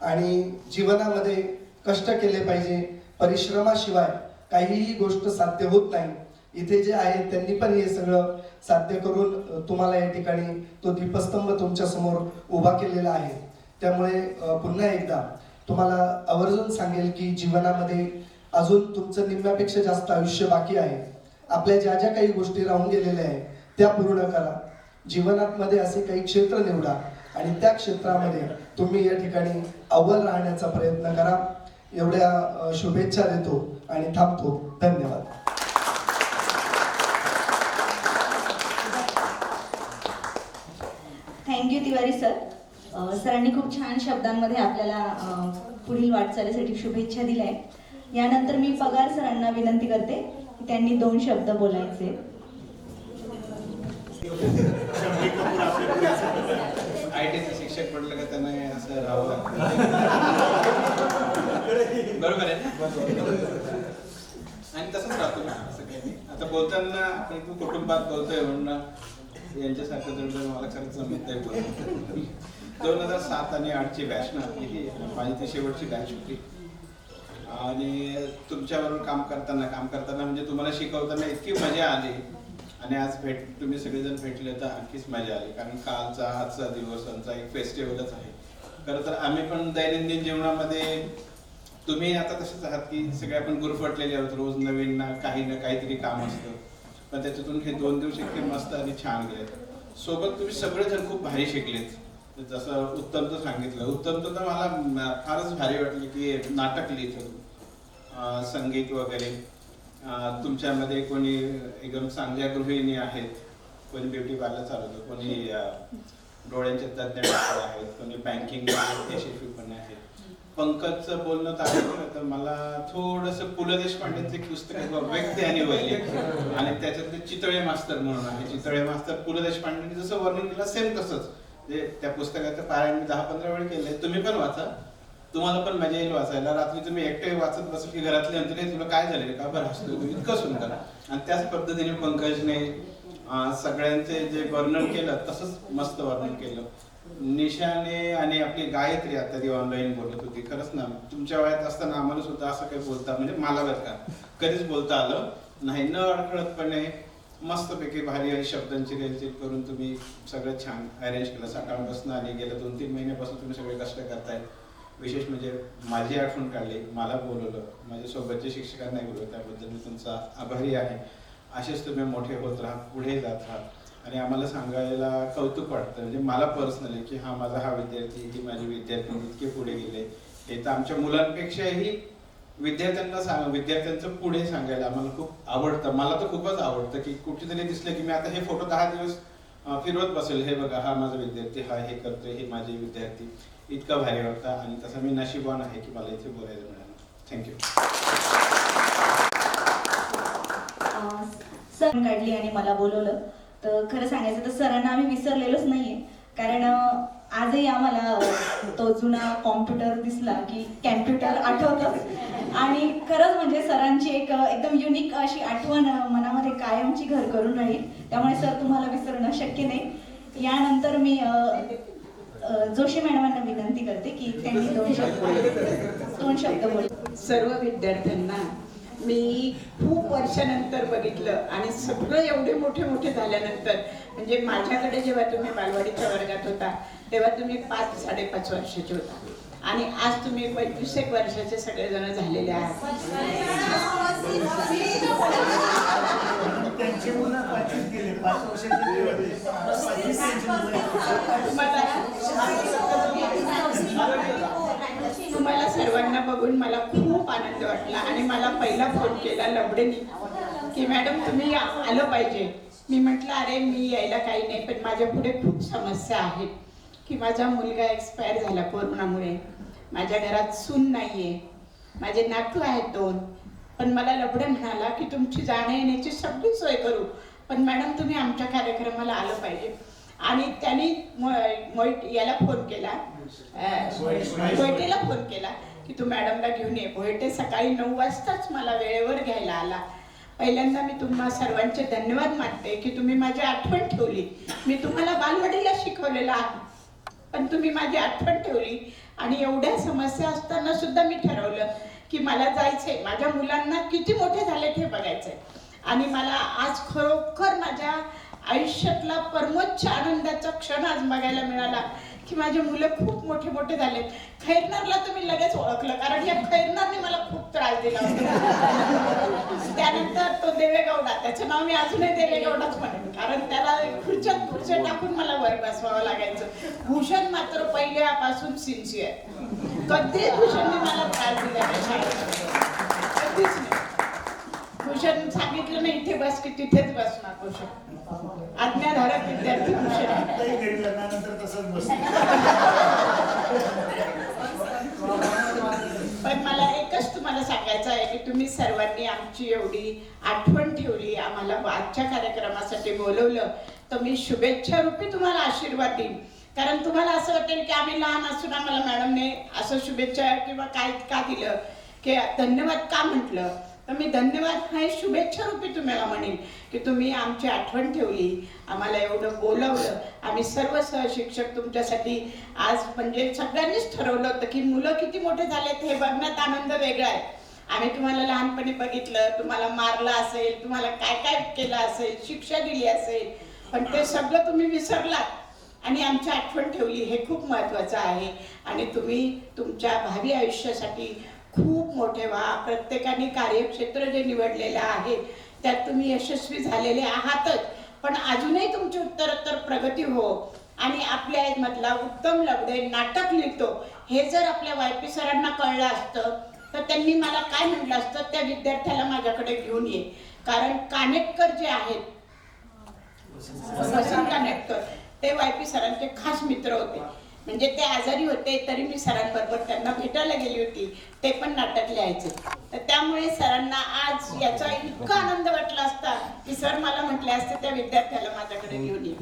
आणि जीवनामध्ये कष्ट केले पाहिजे. परिश्रमाशिवाय काहीही गोष्ट साध्य होत नाही. इथे जे आहेत त्यांनी पण हे सगळं साध्य करून तुम्हाला या ठिकाणी तो दीपस्तंभ तुमच्या समोर उभा केलेला आहे. त्यामुळे पुन्हा एकदा तुम्हाला आवर्जून सांगेल की जीवनामध्ये अजून तुमचं निम्म्यापेक्षा जास्त आयुष्य बाकी आहे. आपल्या ज्या ज्या काही गोष्टी राहून गेलेल्या आहेत त्या पूर्ण करा. जीवनामध्ये असे काही क्षेत्र निवडा आणि त्या क्षेत्रामध्ये तुम्ही या ठिकाणी अव्वल राहण्याचा प्रयत्न करा. एवढ्या शुभेच्छा देतो आणि थांबतो. धन्यवाद. Thank you Tiwari sir. सरांनी खूप छान शब्दांमध्ये आपल्याला पुढील वाटचालीसाठी शुभेच्छा दिल्या आहेत. यानंतर मी पगार सरांना विनंती करते की त्यांनी 2 शब्द बोलायचे. ITचे शिक्षक म्हटलं का त्यांना असं राहावं लागतं. बरोबर आहे ना? आणि तसंच राहतो ना, असं काही नाही. आता बोलताना आपण कुटुंबात बोलतोय म्हणून यांच्यासारखं जर मला खरंच जमत नाही बोलतो. 2007 आणि 8ची बॅच ना, ही माझी ती शेवटची बॅच होती. आणि तुमच्याबरोबर काम करताना म्हणजे तुम्हाला शिकवताना इतकी मजा आली. आणि आज तुम्ही सगळेजण भेटले तर आणखीच मजा आली. कारण कालचा आजचा दिवस आमचा एक फेस्टिवलच आहे. खरं तर आम्ही पण दैनंदिन जीवनामध्ये तुम्ही आता तसेच आहात की सगळे आपण गुरफटलेले आहोत. रोज नवीन ना काहीतरी काम असतं. पण त्याच्यातून हे 2 दिवस इतके मस्त आणि छान गेले. सोबत तुम्ही सगळेजण खूप भारी शिकलेत. जसं उत्तमचं सांगितलं, उत्तमचं तर मला फारच भारी वाटलं की नाटक लिहितो, संगीत वगैरे. तुमच्यामध्ये कोणी एकदम चांगल्या गृहिणी आहेत, कोणी ब्युटी पार्लर चालवतो, कोणी डोळ्यांचे तज्ञ डॉक्टर आहेत, कोणी बँकिंग यशस्वी पण आहेत. पंकजचं बोलणं तर मला थोडंसं पु ल देशपांडेंचं एक पुस्तक आहे व्यक्ती आणि वल्ली, आणि त्याच्यातले चितळे मास्तर म्हणून आहे. चितळे मास्तर पु ल देशपांडेंनी जसं वर्णन केलं सेम तसंच. त्या पुस्तकाचं पारायण मी 10-15 वेळ केलंय. तुम्ही पण वाचा, तुम्हाला पण मजा येईल वाचायला. रात्री तुम्ही एकटे वाचत बसले की घरातले म्हणते तुला काय झाले का बरं हसतो तुम्ही, इतकं सुंदर. आणि त्याच पद्धतीने पंकजने सगळ्यांचे जे वर्णन केलं तसंच मस्त वर्णन केलं. निशाने आणि आपली गायत्री आता ती ऑनलाईन बोलत होती. खरंच ना, तुमच्या वयात असताना आम्हाला सुद्धा असं काही बोलता म्हणजे मला बरं का कधीच बोलता आलं नाही. न अडखळतपणे मस्तपैकी भारी शब्दांची रेलचेल करून तुम्ही सगळं छान अरेंज केलं. सकाळपासून आणि गेल्या 2-3 महिन्यापासून तुम्ही सगळे कष्ट करताय. विशेष म्हणजे माझी आठवण काढली, मला बोलवलं, माझ्या सोबतच्या शिक्षकांनाही बोलवलं, त्याबद्दल मी तुमचा आभारी आहे. असेच तुम्ही मोठे होत राहा, पुढे जात राहा. आणि आम्हाला सांगायला कौतुक वाटतं म्हणजे मला पर्सनली की माझा हा विद्यार्थी, ही माझी विद्यार्थी इतके पुढे गेले. हे तर आमच्या मुलांपेक्षाही विद्यार्थ्यांचं पुढे सांगायला आम्हाला खूप आवडतं. मला तर खूपच आवडतं की कुठेतरी दिसलं की मी आता हे फोटो 10 दिवस फिरवत बसेल, हे बघा हा माझा विद्यार्थी, हा हे करतोय, हे माझे विद्यार्थी. इतकं भारी वाटतं. आणि तसं मी नशीबवान आहे की मला इथे बोलायला मिळालं. थँक्यू. सर काढली आणि मला बोलवलं. तर खरं सांगायचं तर सरांना आम्ही विसरलेलोच नाहीये. कारण आजही आम्हाला तो जुना कॉम्प्युटर दिसला की कॅम्प्युटर आठवतं. आणि खरंच म्हणजे सरांची एकदम युनिक अशी आठवण मनामध्ये कायमची घर करून राहील. त्यामुळे सर तुम्हाला विसरणं शक्य नाही. यानंतर मी जोशी मॅडमांना विनंती करते की त्यांनी 2 शब्द बोल. सर्व विद्यार्थ्यांना मी खूप वर्षानंतर बघितलं आणि सगळं एवढे मोठे झाल्यानंतर म्हणजे माझ्याकडे जेव्हा तुम्ही बालवाडीच्या वर्गात होता तेव्हा तुम्ही 5-5.5 वर्षाचे होता आणि आज तुम्ही 25 वर्षाचे सगळेजण झालेले आहात. तुम्हाला सर्वांना बघून मला खूप आनंद वाटला आणि मला पहिला फोन केला लबडेनी की मॅडम तुम्ही आलं पाहिजे. मी म्हटलं अरे मी यायला काही नाही, पण माझ्या पुढे खूप समस्या आहेत की माझा मुलगा एक्सपायर झाला कोरोनामुळे, माझ्या घरात सून नाहीये, माझे नातू आहेत 2. पण मला लबडे म्हणाला की तुमची जाण्या येण्याची सगळी सोय करू, पण मॅडम तुम्ही आमच्या कार्यक्रमाला आलं पाहिजे. आणि त्यांनी याला फोन केला, भोयटेला फोन केला की तू मॅडमला घेऊन ये. भोयटे सकाळी 9 वाजताच मला वेळेवर घ्यायला आला. पहिल्यांदा मी तुम्हा सर्वांचे धन्यवाद मानते की तुम्ही माझी आठवण ठेवली. मी तुम्हाला बालवाडीला शिकवलेलं आहे पण तुम्ही माझी आठवण ठेवली आणि एवढ्या समस्या असताना सुद्धा मी ठरवलं की मला जायचंय, माझ्या मुलांना किती मोठे झालेत हे बघायचंय. आणि मला आज खरोखर माझ्या आयुष्यातला परमोच्च आनंदाचा क्षण आज बघायला मिळाला की माझे मुलं खूप मोठे झालेत. खैरनारला तुम्ही लगेच ओळखलं कारण या खैरनारने मला खूप त्रास दिला होता. त्या त्यानंतर तो देवेगौडा, त्याचं नाव मी अजूनही देवेगौडाच म्हणेन, कारण त्याला खुर्च्या टाकून मला वर बसवावं लागायचं. भूषण मात्र पहिल्यापासून सिन्सिअर, कधीच भूषणने मला त्रास दिला नाही शाळेत, कधीच नाही. भूषण सांगितलं नाही इथे बस की तिथेच बसणार. भूषण आज्ञाधारक विद्यार्थी भूषण. घरी लग्नानंतर तसंच बसतो. पण मला एकच तुम्हाला सांगायचं आहे की तुम्ही सर्वांनी आमची एवढी आठवण ठेवली, आम्हाला आजच्या कार्यक्रमासाठी बोलवलं, तर मी शुभेच्छा रूपी तुम्हाला आशीर्वाद देईन. कारण तुम्हाला असं वाटेल की आम्ही लहान असून आम्हाला मॅडमने असं शुभेच्छा किंवा काय का दिलं, की धन्यवाद का म्हटलं, तर मी धन्यवाद हा शुभेच्छा रूपी तुम्हाला म्हणेन की तुम्ही आमची आठवण ठेवली, आम्हाला एवढं बोलवलं. आम्ही सर्व सहशिक्षक तुमच्यासाठी आज म्हणजे सगळ्यांनीच ठरवलं होतं की मुलं किती मोठे झालेत हे बघण्यात आनंद वेगळा आहे. आम्ही तुम्हाला लहानपणी बघितलं, तुम्हाला मारलं असेल, तुम्हाला काय काय केलं असेल, शिक्षा दिली असेल, पण ते सगळं तुम्ही विसरलात आणि आमची आठवण ठेवली, हे खूप महत्त्वाचं आहे. आणि तुम्ही तुमच्या भावी आयुष्यासाठी खूप मोठे व्हा. प्रत्येकाने कार्यक्षेत्र जे निवडलेलं आहे त्यात तुम्ही यशस्वी झालेले आहातच, पण अजूनही तुमची उत्तरोत्तर प्रगती हो. आणि आपल्या मधला उत्तम लबडे नाटक लिहितो हे जर आपल्या YP सरांना कळलं असतं तर त्यांनी मला काय म्हटलं असतं, त्या विद्यार्थ्याला माझ्याकडे घेऊन ये. कारण कानेटकर जे आहेत, वसंत कानेटकर, ते YP सरांचे खास मित्र होते. म्हणजे ते आजारी होते तरी मी सरांबरोबर त्यांना भेटायला गेली होती, ते पण नाटक लिहायचे. तर त्यामुळे सरांना आज याचा इतका आनंद वाटला असता की सर मला म्हटले असते त्या विद्यार्थ्याला माझ्याकडे घेऊन ये.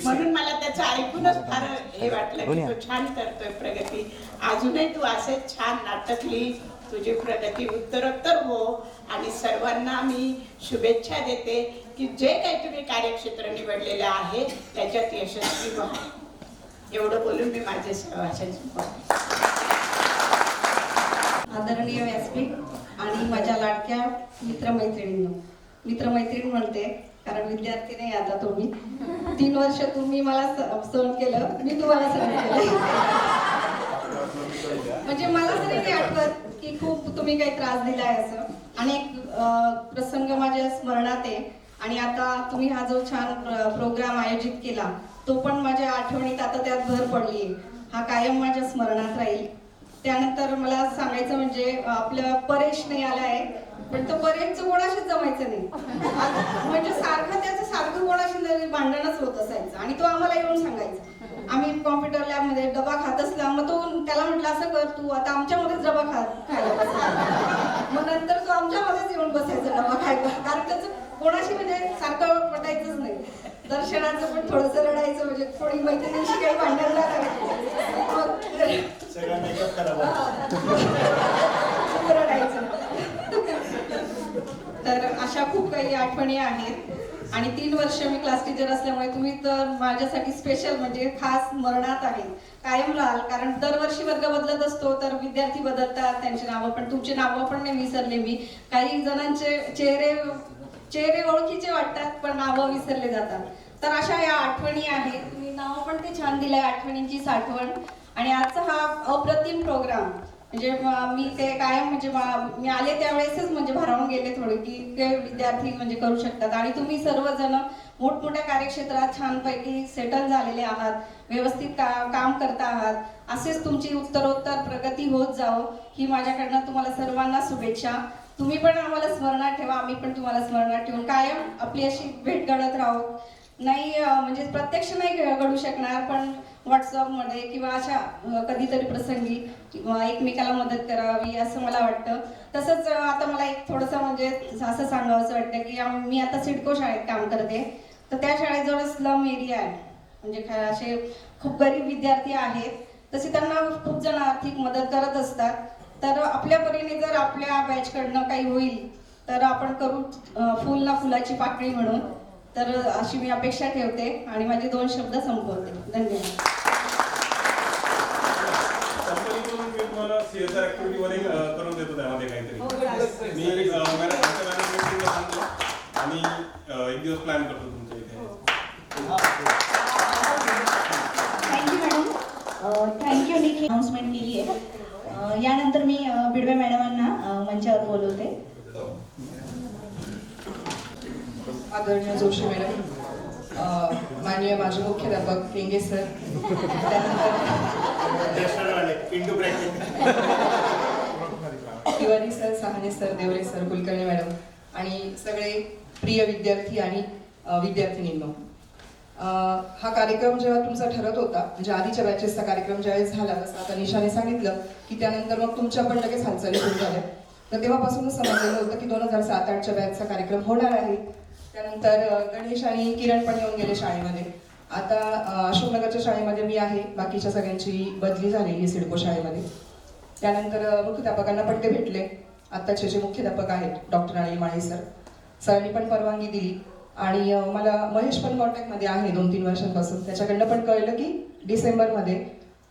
म्हणून मला त्याचं ऐकूनच फार हे वाटलं की तो छान करतोय प्रगती. अजूनही तू असेच छान नाटक लिही, तुझी प्रगती उत्तरोत्तर हो. आणि सर्वांना मी शुभेच्छा देते की जे काही तुम्ही कार्यक्षेत्र निवडलेलं आहे त्याच्यात यशस्वी व्हा. एवढं बोलून मी माझे भाषण संपवते. आदरणीय व्यासपीठ आणि माझ्या लाडक्या मित्रमैत्रिणींनो, मित्रमैत्रीण म्हणते कारण विद्यार्थी नाही आता तुम्ही. 3 वर्ष तुम्ही मला सहन केलं, मी तुम्हाला सहन केलं. म्हणजे मला तरी नाही आठवत की खूप तुम्ही काही त्रास दिलाय असं. अनेक प्रसंग माझ्या स्मरणात आहे आणि आता तुम्ही हा जो छान प्रोग्राम आयोजित केला तो पण माझ्या आठवणीत आता त्यात भर पडली. हा कायम माझ्या स्मरणात राहील. त्यानंतर मला सांगायचं म्हणजे आपलं परेश नाही आला आहे, पण तो परेशचं कोणाशीच जमायचं नाही. म्हणजे त्याचं सारखं कोणाशी भांडणच होत असायचं आणि तो आम्हाला येऊन सांगायचा. आम्ही कॉम्प्युटर लॅबमध्ये डबा खात असला मग तो त्याला म्हटलं असं कर तू आता आमच्यामध्येच डबा खायला बसायचा. मग नंतर तो आमच्यामध्येच येऊन बसायचा डबा खायला, कारण त्याचं कोणाशी म्हणजे सारखं पटायचंच नाही. दर्शनाचं पण थोडंसं रडायचं, म्हणजे थोडी मैत्रिणींशी काही भांडण रडायचं. तर अशा खूप काही आठवणी आहेत. आणि 3 वर्ष मी क्लास टीचर असल्यामुळे तुम्ही तर माझ्यासाठी स्पेशल म्हणजे खास स्मरणात आहे, कायम राहाल. कारण दरवर्षी वर्ग बदलत असतो तर विद्यार्थी बदलतात, त्यांची नावं पण, तुमची नावं पण नाही विसरले मी. काही जणांचे चेहरे ओळखीचे वाटतात पण नावं विसरले जातात. तर अशा या आठवणी आहेत. तुम्ही नाव पण ते छान दिलंय, आठवणींची साठवण. आणि आजचा हा अप्रतिम प्रोग्राम म्हणजे मी ते कायम म्हणजे मी आले त्यावेळेसच म्हणजे भारावून गेले थोडे की ते विद्यार्थी म्हणजे करू शकतात. आणि तुम्ही सर्वजण मोठमोठ्या कार्यक्षेत्रात छानपैकी सेटल झालेले आहात, व्यवस्थित काम करता आहात. असेच तुमची उत्तरोत्तर प्रगती होत जावो ही माझ्याकडनं तुम्हाला सर्वांना शुभेच्छा. तुम्ही पण आम्हाला स्मरणात ठेवा, आम्ही पण तुम्हाला स्मरणात ठेवून कायम आपली अशी भेट घडत राहू. नाही म्हणजे प्रत्यक्ष नाही घडू शकणार पण व्हॉट्सअपमध्ये किंवा अशा कधीतरी प्रसंगी एकमेकाला मदत करावी असं मला वाटतं. तसंच आता मला एक थोडंसं म्हणजे असं सांगावं असं वाटतं की मी आता सिडको शाळेत काम करते. तर त्या शाळेजवळ स्लम एरिया आहे, म्हणजे असे खूप गरीब विद्यार्थी आहेत, तसे त्यांना खूप जण आर्थिक मदत करत असतात. तर आपल्या परीने जर आपल्या बॅचकडनं काही होईल तर आपण करू फुल ना फुलाची पाकळी म्हणून. तर अशी मी अपेक्षा ठेवते आणि माझे 2 शब्द संपवते. धन्यवाद. कंपनीकडून मी तुम्हाला CSR ऍक्टिव्हिटीमध्ये करून देतो त्यामध्ये काहीतरी मी मॅनेजमेंट सांगतो आणि एक दिवस प्लॅन करतो तुमच्या इथे. Thank you madam, thank you Nikhil. Announcement केली आहे. यानंतर मी बिडवे मॅडमांना मंचावर बोलवते. आदरणीय जोशी मॅडम, माननीय माझे मुख्याध्यापक Kenge sir, Tiwari sir, Sahane sir, Deore sir, Kulkarni madam आणि सगळे प्रिय विद्यार्थी आणि विद्यार्थिनींनो, हा कार्यक्रम जेव्हा तुमचा ठरत होता, म्हणजे आधीच्या बॅचेसचा कार्यक्रम ज्यावेळेस झाला, जसं आता निशाने सांगितलं की त्यानंतर मग तुमच्या पण लगेच हालचाली सुरू झाल्या, तर तेव्हापासूनच समजलेलं होतं की 2007-08च्या बॅचचा कार्यक्रम होणार आहे. त्यानंतर गणेश आणि किरण पण येऊन गेले शाळेमध्ये. आता अशोकनगरच्या शाळेमध्ये मी आहे, बाकीच्या सगळ्यांची बदली झालेली आहे सिडको शाळेमध्ये. त्यानंतर मुख्याध्यापकांना पण ते भेटले. आत्ताचे जे मुख्याध्यापक आहेत डॉक्टर अनिल माळी सर, सरांनी पण परवानगी दिली आणि मला महेश पण कॉन्टॅक्टमध्ये आहे 2-3 वर्षांपासून. त्याच्याकडनं पण कळलं की डिसेंबरमध्ये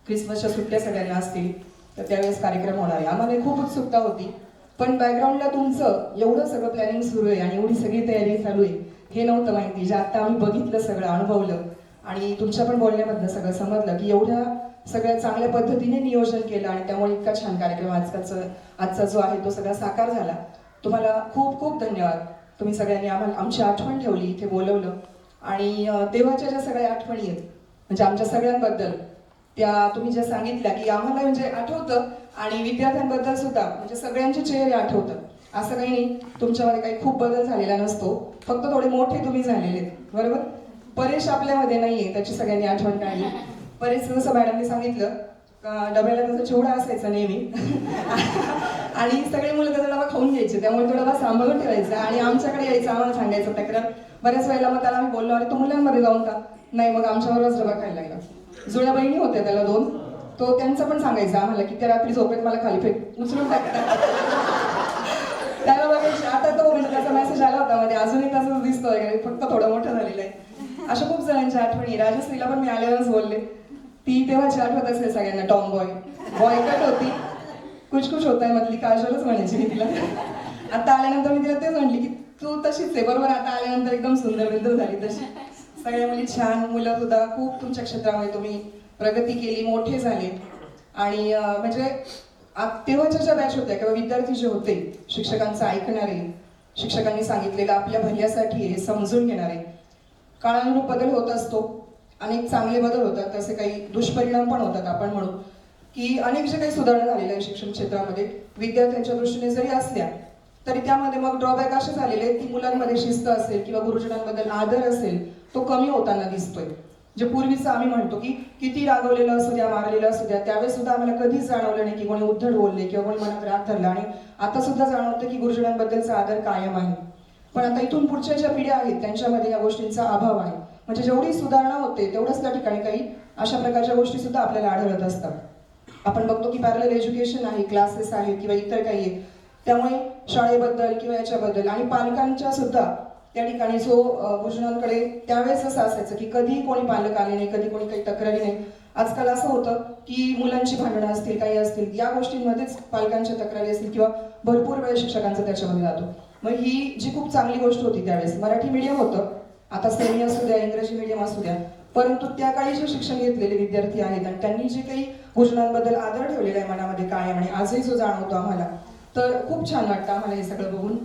क्रिसमसच्या सुट्ट्या सगळ्यांना असतील तर त्यावेळेस कार्यक्रम होणार आहे. आम्हाला खूप उत्सुकता होती, पण बॅकग्राऊंडला तुमचं एवढं सगळं प्लॅनिंग सुरू आहे आणि एवढी सगळी तयारी चालू आहे हे नव्हतं माहिती. जे आता आम्ही बघितलं, सगळं अनुभवलं आणि तुमच्या पण बोलण्यामधनं सगळं समजलं की एवढ्या सगळ्या चांगल्या पद्धतीने नियोजन केलं आणि त्यामुळे इतका छान कार्यक्रम आजचा जो आहे तो सगळा साकार झाला. तुम्हाला खूप खूप धन्यवाद. तुम्ही सगळ्यांनी आमची आठवण ठेवली, इथे बोलवलं आणि तेव्हाच्या ज्या सगळ्या आठवणी आहेत म्हणजे आमच्या सगळ्यांबद्दल, त्या तुम्ही ज्या सांगितल्या की आम्हाला म्हणजे आठवतं आणि विद्यार्थ्यांबद्दल सुद्धा म्हणजे सगळ्यांचे चेहरे आठवतात. असं काही नाही, तुमच्यामध्ये काही खूप बदल झालेला नसतो, फक्त थोडे मोठे तुम्ही झालेले आहेत, बरोबर. परेश आपल्यामध्ये नाहीये, त्याची सगळ्यांनी आठवण काढली. परेश जसं मॅडमनी सांगितलं डब्याला त्याचा चिवडा असायचा नेहमी आणि सगळे मुलं त्याचा डबा खाऊन घ्यायचे, त्यामुळे तो डबा सांभाळून ठेवायचा आणि आमच्याकडे यायचं, आम्हाला सांगायचं तक्रार. बऱ्याच वेळेला मग त्याला आम्ही बोललो, अरे तू मुलांमध्ये जाऊन का नाही, मग आमच्याबरोबरच डबा खायला लागला. जुळ्या बहिणी होत्या त्याला 2, तो त्यांचं पण सांगायचं आम्हाला की त्या रात्री झोपेत मला खाली फेक उचलून टाकतात त्याला बघायचे. आता तो म्हणजे त्याचा मेसेज आला होता मध्ये, अजूनही तसंच दिसतोय, फक्त थोडं मोठं झालेलं आहे. अशा खूप जणांच्या आठवणी. राजश्रीला पण मी आल्यावरच बोलले, ती तेव्हाची आठवत असेल सगळ्यांना. टॉम बॉयकट होती, कुछ होत आहे मधली काजलच म्हणायची मी तिला. आता आल्यानंतर मी तिला तेच म्हटली की तू तशीच आहे, बरोबर. आता आल्यानंतर एकदम सुंदर बिंदर झाली तशी. सगळ्या मुली छान, मुलं सुद्धा खूप तुमच्या क्षेत्रामध्ये तुम्ही प्रगती केली, मोठे झाले आणि म्हणजे तेव्हाच्या ज्या बॅच होत्या किंवा विद्यार्थी जे होते, शिक्षकांचं ऐकणारे, शिक्षकांनी सांगितलेलं आपल्या भल्यासाठी हे समजून घेणारे. काळानुरूप बदल होत असतो, अनेक चांगले बदल होतात, तसे काही दुष्परिणाम पण होतात. आपण म्हणू की अनेक जे काही सुधारणा झालेल्या आहे शिक्षण क्षेत्रामध्ये विद्यार्थ्यांच्या दृष्टीने जरी असल्या तरी त्यामध्ये मग ड्रॉबॅक असे झालेले आहेत की मुलांमध्ये शिस्त असेल किंवा गुरुजनांबद्दल आदर असेल तो कमी होताना दिसतोय. जे पूर्वीचं आम्ही म्हणतो की किती रागवलेलं असू द्या, मारलेलं असू द्या, त्यावेळेस सुद्धा आम्हाला कधीच जाणवलं नाही की कोणी उद्धट बोलले किंवा कोणी मनात राग धरला आणि आता सुद्धा जाणवतं की गुरुजनांबद्दलचा आदर कायम आहे. पण आता इथून पुढच्या ज्या पिढ्या आहेत त्यांच्यामध्ये या गोष्टींचा अभाव आहे. म्हणजे जेवढी सुधारणा होते तेवढंच त्या ठिकाणी काही अशा प्रकारच्या गोष्टी सुद्धा आपल्याला आढळत असतात. आपण बघतो की पॅरलल एज्युकेशन आहे, क्लासेस आहेत किंवा इतर काही आहे, त्यामुळे शाळेबद्दल किंवा याच्याबद्दल आणि पालकांच्या सुद्धा त्या ठिकाणी जो गुरुजनांकडे त्यावेळेस असं असायचं की कधी कोणी पालक आले नाही, कधी कोणी काही तक्रारी नाही. आजकाल असं होतं की मुलांची भांडणं असतील, काही असतील, या गोष्टींमध्येच पालकांच्या तक्रारी असतील किंवा भरपूर वेळ शिक्षकांचा त्याच्यामध्ये जातो. मग ही जी खूप चांगली गोष्ट होती त्यावेळेस, मराठी मीडियम होतं, आता सेमी असू द्या, इंग्रजी मीडियम असू द्या, परंतु त्या काळी जे शिक्षण घेतलेले विद्यार्थी आहेत आणि त्यांनी जे काही गुरुजनांबद्दल आदर ठेवलेला आहे मनामध्ये कायम आणि आजही जो जाणवतो आम्हाला, तर खूप छान वाटतं आम्हाला हे सगळं बघून.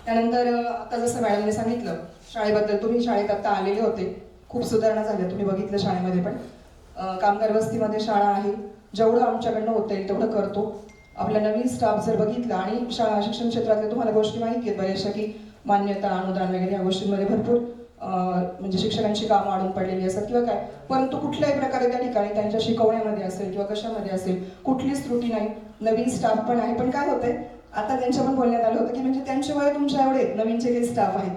त्यानंतर आता जसं मॅडमने सांगितलं शाळेबद्दल, तुम्ही शाळेत आता आलेले होते, खूप सुधारणा झाल्या, तुम्ही बघितलं शाळेमध्ये पण. कामगार वस्तीमध्ये शाळा आहे, जेवढं आमच्याकडनं होतं येईल तेवढं करतो. आपला नवीन स्टाफ जर बघितला आणि शिक्षण क्षेत्रातल्या तुम्हाला गोष्टी माहिती आहेत बऱ्याचशा की मान्यता, अनुदान वगैरे या गोष्टींमध्ये भरपूर म्हणजे शिक्षकांची कामं अडून पडलेली असतात किंवा काय, परंतु कुठल्याही प्रकारे त्या ठिकाणी त्यांच्या शिकवण्यामध्ये असेल किंवा कशामध्ये असेल कुठलीच त्रुटी नाही. नवीन स्टाफ पण आहे, पण काय होतंय आता त्यांच्या पण बोलण्यात आलं होतं की म्हणजे त्यांचे वय तुमच्या एवढे नवीन जे काही स्टाफ आहेत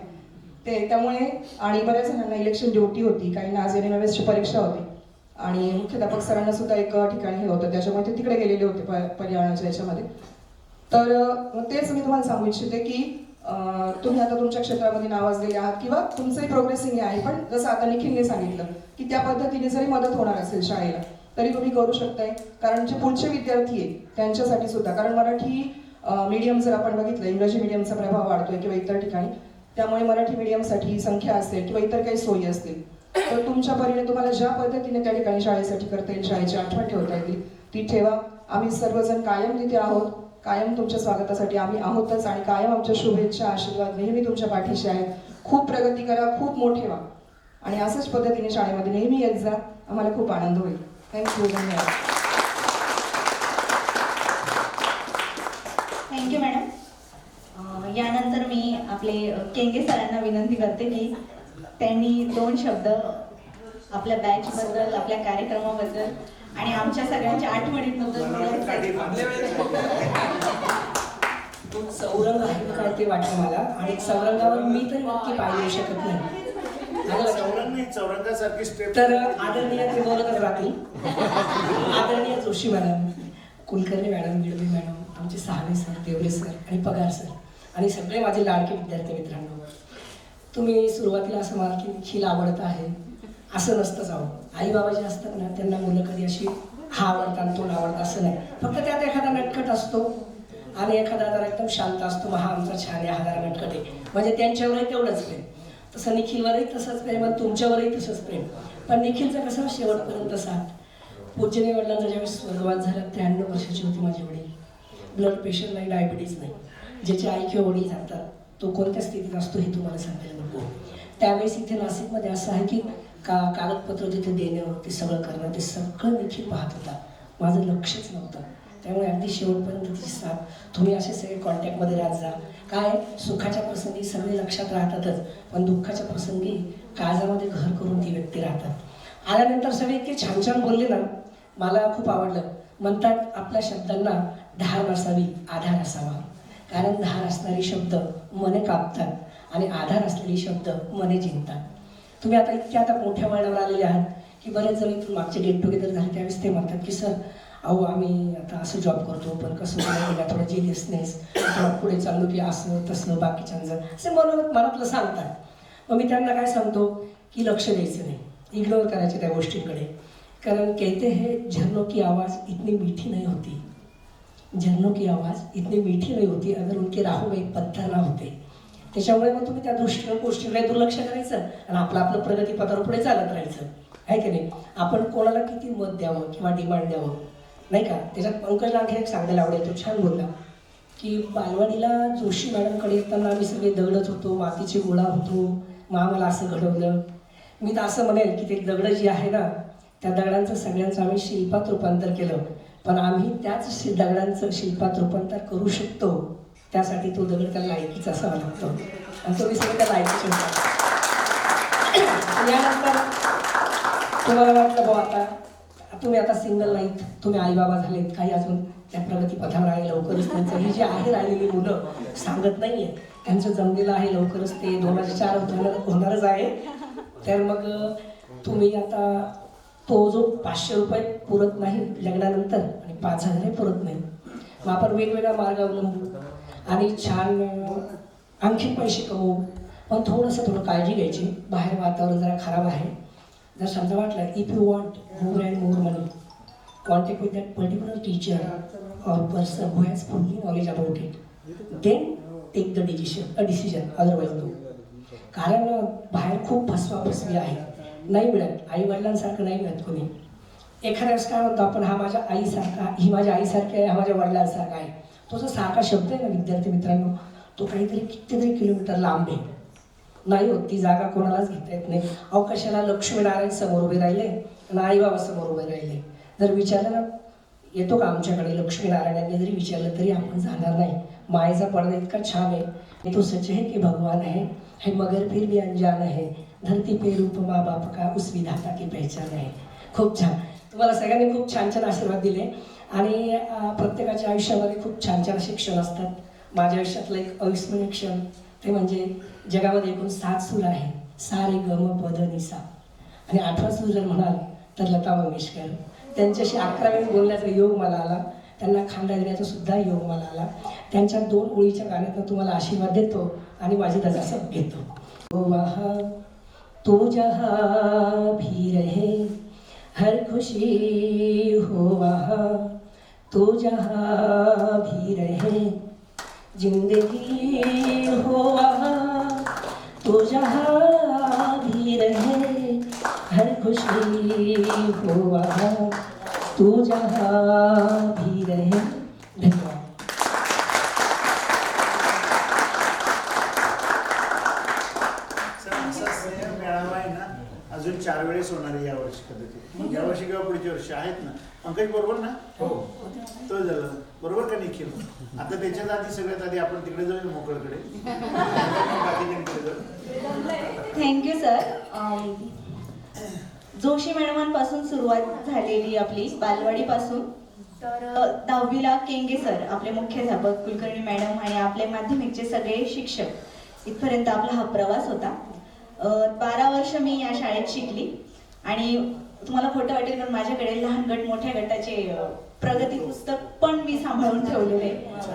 ते, त्यामुळे आणि बऱ्याच जणांना इलेक्शन ड्युटी होती, काहींना आज NMMS परीक्षा होती आणि मुख्याध्यापक सरांना सुद्धा एक ठिकाणी हे होतं, त्याच्यामुळे ते तिकडे गेलेले होते पर्यावरणाच्या याच्यामध्ये. तर तेच मी तुम्हाला सांगू इच्छिते की तुम्ही आता तुमच्या क्षेत्रामध्ये नावाजलेले आहात किंवा तुमचंही प्रोग्रेसिंग आहे, पण जसं आता निखिलने सांगितलं की त्या पद्धतीने जरी मदत होणार असेल शाळेला तरी तुम्ही करू शकताय, कारण जे पुढचे विद्यार्थी आहेत त्यांच्यासाठी सुद्धा. कारण मराठी मीडियम जर आपण बघितलं, इंग्रजी मीडियमचा प्रभाव वाढतोय किंवा इतर ठिकाणी, त्यामुळे मराठी मीडियमसाठी संख्या असेल किंवा इतर काही सोयी असतील तर तुमच्या परीने तुम्हाला ज्या पद्धतीने त्या ठिकाणी शाळेसाठी करता येईल, शाळेची आठवण ठेवता येईल ती ठेवा. आम्ही सर्वजण कायम तिथे आहोत कायम तुमच्या स्वागतासाठी आम्ही आहोतच आणि कायम आमच्या शुभेच्छा आशीर्वाद नेहमी तुमच्या पाठीशी आहेत. खूप प्रगती करा, खूप मोठे व्हा आणि असंच पद्धतीने शाळेमध्ये नेहमी येत जा. आम्हाला खूप आनंद होईल. थँक्यू. धन्यवाद. Thank you madam. यानंतर मी आपले केंगे सरांना विनंती करते की त्यांनी 2 शब्द आपल्या बॅचबद्दल, आपल्या कार्यक्रमाबद्दल आणि आमच्या सगळ्यांच्या आठवणींबद्दल तो चौरंग आहे काय ते वाटलं मला आणि चौरंगावर मी तरी नक्की पाय देऊ शकत नाही. चौरंगासारखी स्टेप तर आदरणीय ते बोलतच राहतील. आदरणीय Joshi madam, Kulkarni madam, Gidwe madam, आमचे सहावे सर, देवरे सर आणि पगार सर आणि सगळे माझे लाडके विद्यार्थी मित्रांनो, तुम्ही सुरुवातीला असं म्हणाल की निखिल आवडत आहे. असं नसतं जाऊ. आई बाबा जे असतात ना त्यांना मुलं कधी अशी हा आवडतात तो आवडतात असं नाही. फक्त त्यात एखादा नटखट असतो आणि एखादा जरा एकदम शांत असतो. मग हा आमचा छान आहे, हा जरा नटखट आहे, म्हणजे त्यांच्यावरही तेवढंच प्रेम. तसं निखिलवरही तसंच प्रेम आणि तुमच्यावरही तसंच प्रेम. पण निखिलचं कसं शेवटपर्यंत साथ. पूजनीय वडिलांचा ज्यावेळेस स्वर्गवास झाला 93 वर्षाची होती माझी वडील. ब्लड प्रेशर नाही, डायबिटीज नाही. ज्याचे आई किंवा वडील जातात तो कोणत्या स्थितीत असतो हे तुम्हाला सांगायला नको. त्यावेळेस इथे नाशिकमध्ये असं आहे की कागदपत्र तिथे देणं, ते सगळं करणं, ते सगळं निखिल पाहत होता. माझं लक्षच नव्हतं. त्यामुळे अगदी शेवटपर्यंत तिची साथ. तुम्ही असे सगळे कॉन्टॅक्टमध्ये राहत जा. काय सुखाच्या प्रसंगी सगळे लक्षात राहतातच, पण दुःखाच्या प्रसंगी काळजामध्ये घर करून ती व्यक्ती राहतात. आल्यानंतर सगळे इतके छान छान बोलले ना, मला खूप आवडलं. म्हणतात आपल्या शब्दांना धार नसावी, आधार असावा. कारण धार असणारी शब्द मने कापतात आणि आधार असलेली शब्द मने जिंकतात. तुम्ही आता इतक्या आता मोठ्या वळणावर आलेले आहात की बरेच जण इथून मागचे गेट टुगेदर झाले त्यावेळेस ते म्हणतात की सर अहो आम्ही आता असं जॉब करतो पण कसं मला थोडं जिलियसनेस, थोडं पुढे चाललो की असं तसं बाकीच्यांचं असे मनातलं सांगतात. मग मी त्यांना काय सांगतो की लक्ष द्यायचं नाही, इग्नोर करायचे त्या गोष्टींकडे. कारण कहते हैं झरनों की आवाज़ इतनी मीठी नहीं होती, झरनों की आवाज़ इतनी मीठी नहीं होती अगर उनके राहों में एक पत्थर ना होते. त्याच्यामुळे मग तुम्ही त्या गोष्टीकडे दुर्लक्ष करायचं आणि आपलं प्रगतीपथावर पुढे चालत राहायचं, आहे की नाही. आपण कोणाला किती मत द्यावं किंवा डिमांड द्यावं नाही का. त्याच्यात पंकज लांघे एक सांगायला आवडेल, तो छान बोलला की बालवाडीला जोशी मॅडमकडे येताना आम्ही सगळे दगडच होतो, मातीचे गोळा होतो, मग आम्हाला असं घडवलं. मी तर असं म्हणेल की ते दगडं जी आहे ना त्या दगडांचं सगळ्यांचं आम्ही शिल्पात रूपांतर केलं, पण आम्ही त्याच दगडांचं शिल्पात रूपांतर करू शकतो. त्यासाठी तो दगड त्याला लायकीचा असावा लागतो आणि तुम्ही सगळे त्या लायकीचे होता. यानंतर तुम्हाला वाटलं बुवा आता तुम्ही आता सिंगल नाहीत, तुम्ही आईबाबा झालेत, काही अजून त्या प्रगतीपथावर आहे, लवकरच त्यांचं ही जी आहे राहिलेली मुलं सांगत नाहीये त्यांचं जमलेलं आहे, लवकरच ते 2004 होणारच आहे. तर मग तुम्ही आता तो जो 500 रुपये पुरत नाही लग्नानंतर आणि 5000 पुरत नाही, मग आपण वेगवेगळा मार्ग अवलंबू आणि छान आणखीन पैसे कमवू. पण थोडं काळजी घ्यायची. बाहेर वातावरण जरा खराब आहे. जर समजा वाटलं if you want more and more money contact with that particular teacher or person who has fully knowledge about it, then take the decision otherwise no. कारण बाहेर खूप फसवी आहे, नाही मिळत. आई वडिलांसारखं नाही मिळत कोणी. एखाद्या वेळेस काय म्हणतो आपण हा माझ्या आईसारखा, ही माझ्या आईसारखी आहे, हा माझ्या वडिलांसारखा आहे. तो जो सारखा शब्द आहे ना विद्यार्थी मित्रांनो, तो काहीतरी कितीतरी किलोमीटर लांब आहे. नाही होत ती जागा कोणालाच घेता येत नाही. अवकाशाला लक्ष्मीनारायण समोर उभे राहिले आणि आईबाबा समोर उभे राहिले. जर विचारलं ना येतो का आमच्याकडे, लक्ष्मीनारायणांनी जरी विचारलं तरी आपण जाणार नाही. मायेचा पडदा इतका छान आहे, तो सच है की भगवान है मगर फिर भी अनजान है, धरती पे रूप माँ बाप का उस विधाता की पहचान है. खूप छान. तुम्हाला सगळ्यांनी खूप छान छान आशीर्वाद दिले आणि प्रत्येकाच्या आयुष्यामध्ये खूप छान छान असे क्षण असतात. माझ्या आयुष्यातलं एक अविस्मरणीय क्षण ते म्हणजे जगामध्ये एकूण 7 सूर आहे, सा रे ग म प ध नि सा, आणि 8वा सूर जर म्हणाल तर लता मंगेशकर. त्यांच्याशी 11 वेळी बोलण्याचा योग मला आला, त्यांना खांदा देण्याचा सुद्धा योग मला आला. त्यांच्या 2 ओळीच्या गाण्यातून तुम्हाला आशीर्वाद देतो आणि माझी दजासब घेतो. वहाँ तो जहाँ भी रहे हर खुशी हो, वहाँ तो जहाँ भी रहे जिंदगी हो, वहाँ तो जहाँ भी रहे हर खुशी हो, वहाँ तो जहाँ भी रहे. धन्यवाद. वेळेस होणार आहे यावर्षी कदाचित. यावर्षी किंवा पुढच्या वर्षी आहेत ना. पंकज बरोबर ना? हो. तो झालं बरोबर का निखिल? आता त्याच्यात आधी सगळ्यात आधी आपण तिकडे जाऊ मोकळकडे. बाकीच्यांकडे जाऊ. Thank you sir. जोशी मॅडमांपासून सुरुवात झालेली आपली बालवाडीपासून तर 10वीला केंगे सर आपले मुख्याध्यापक, कुलकर्णी मॅडम आणि आपले माध्यमिकचे सगळे शिक्षक इथपर्यंत आपला हा प्रवास होता. 12 वर्ष मी या शाळेत शिकली आणि तुम्हाला खोटं वाटेल पण माझ्याकडे लहान गट मोठ्या गटाचे प्रगती पुस्तक पण मी सांभाळून ठेवलेले.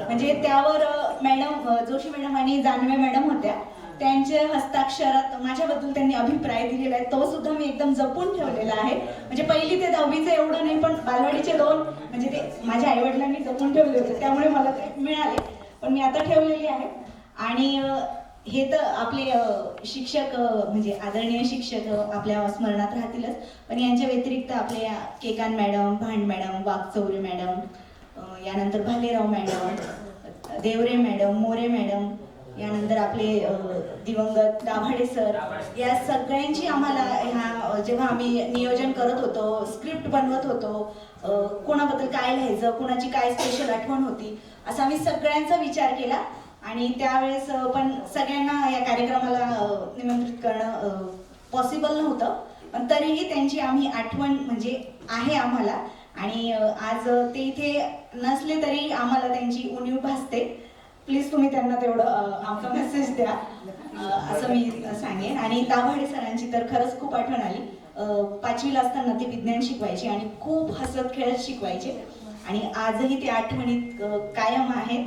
म्हणजे त्यावर मॅडम जोशी मॅडम आणि जानवे मॅडम होत्या, त्यांच्या हस्ताक्षरात माझ्याबद्दल त्यांनी अभिप्राय दिलेला आहे, तो सुद्धा मी एकदम जपून ठेवलेला आहे. म्हणजे 1ली ते 10वीचं एवढं नाही पण बालवाडीचे 2 म्हणजे ते माझ्या आईवडिलांनी जपून ठेवले होते, त्यामुळे मला ते मिळाले, पण मी आता ठेवलेली आहे. आणि हे तर आपले शिक्षक म्हणजे आदरणीय शिक्षक आपल्या स्मरणात राहतीलच, पण यांच्या व्यतिरिक्त आपले Kekan madam, Bhand madam, Waghchaure madam, यानंतर Bhalerao madam, Deore madam, More madam, यानंतर आपले दिवंगत दाभाडे सर, या सगळ्यांची आम्हाला ह्या जेव्हा आम्ही नियोजन करत होतो, स्क्रिप्ट बनवत होतो, कोणाबद्दल काय लिहायचं, कोणाची काय स्पेशल आठवण होती, असा आम्ही सगळ्यांचा विचार केला. आणि त्यावेळेस पण सगळ्यांना या कार्यक्रमाला निमंत्रित करणं पॉसिबल नव्हतं, पण तरीही त्यांची आम्ही आठवण म्हणजे आहे आम्हाला. आणि आज ते इथे नसले तरी आम्हाला त्यांची उणीव भासते. प्लीज तुम्ही त्यांना तेवढं आमचा मेसेज द्या असं मी सांगेन. आणि दाभाडे सरांची तर खरंच खूप आठवण आली. 5वीला असताना ते विज्ञान शिकवायचे आणि खूप हसत खेळत शिकवायचे आणि आजही ते आठवणीत कायम आहेत.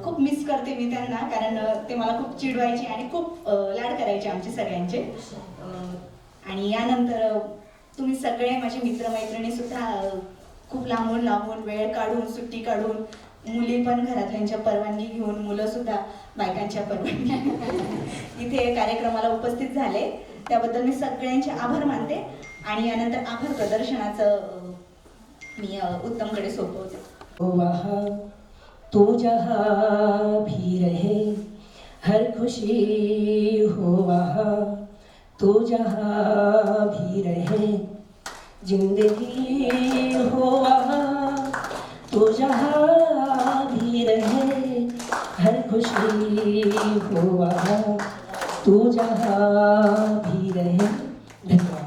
खूप मिस करते मी त्यांना, कारण ते मला खूप चिडवायचे आणि खूप लाड करायचे आमचे सगळ्यांचे. आणि यानंतर तुम्ही सगळे माझे मित्रमैत्रिणी सुद्धा खूप लांबून लांबून वेळ काढून, सुट्टी काढून, मुली पण घरातल्यांच्या परवानगी घेऊन, मुलं सुद्धा बायकांच्या परवानगी इथे कार्यक्रमाला उपस्थित झाले, त्याबद्दल मी सगळ्यांचे आभार मानते. आणि यानंतर आभार प्रदर्शनाचं मी उत्तमकडे सोपवते. तू जहाँ भी रहे हर खुशी हो वहाँ, तू जहाँ भी रहे जिंदगी हो वहाँ, तू जहाँ भी रहे हर खुशी हो वहाँ, तू जहाँ भी रहे. धन्यवाद.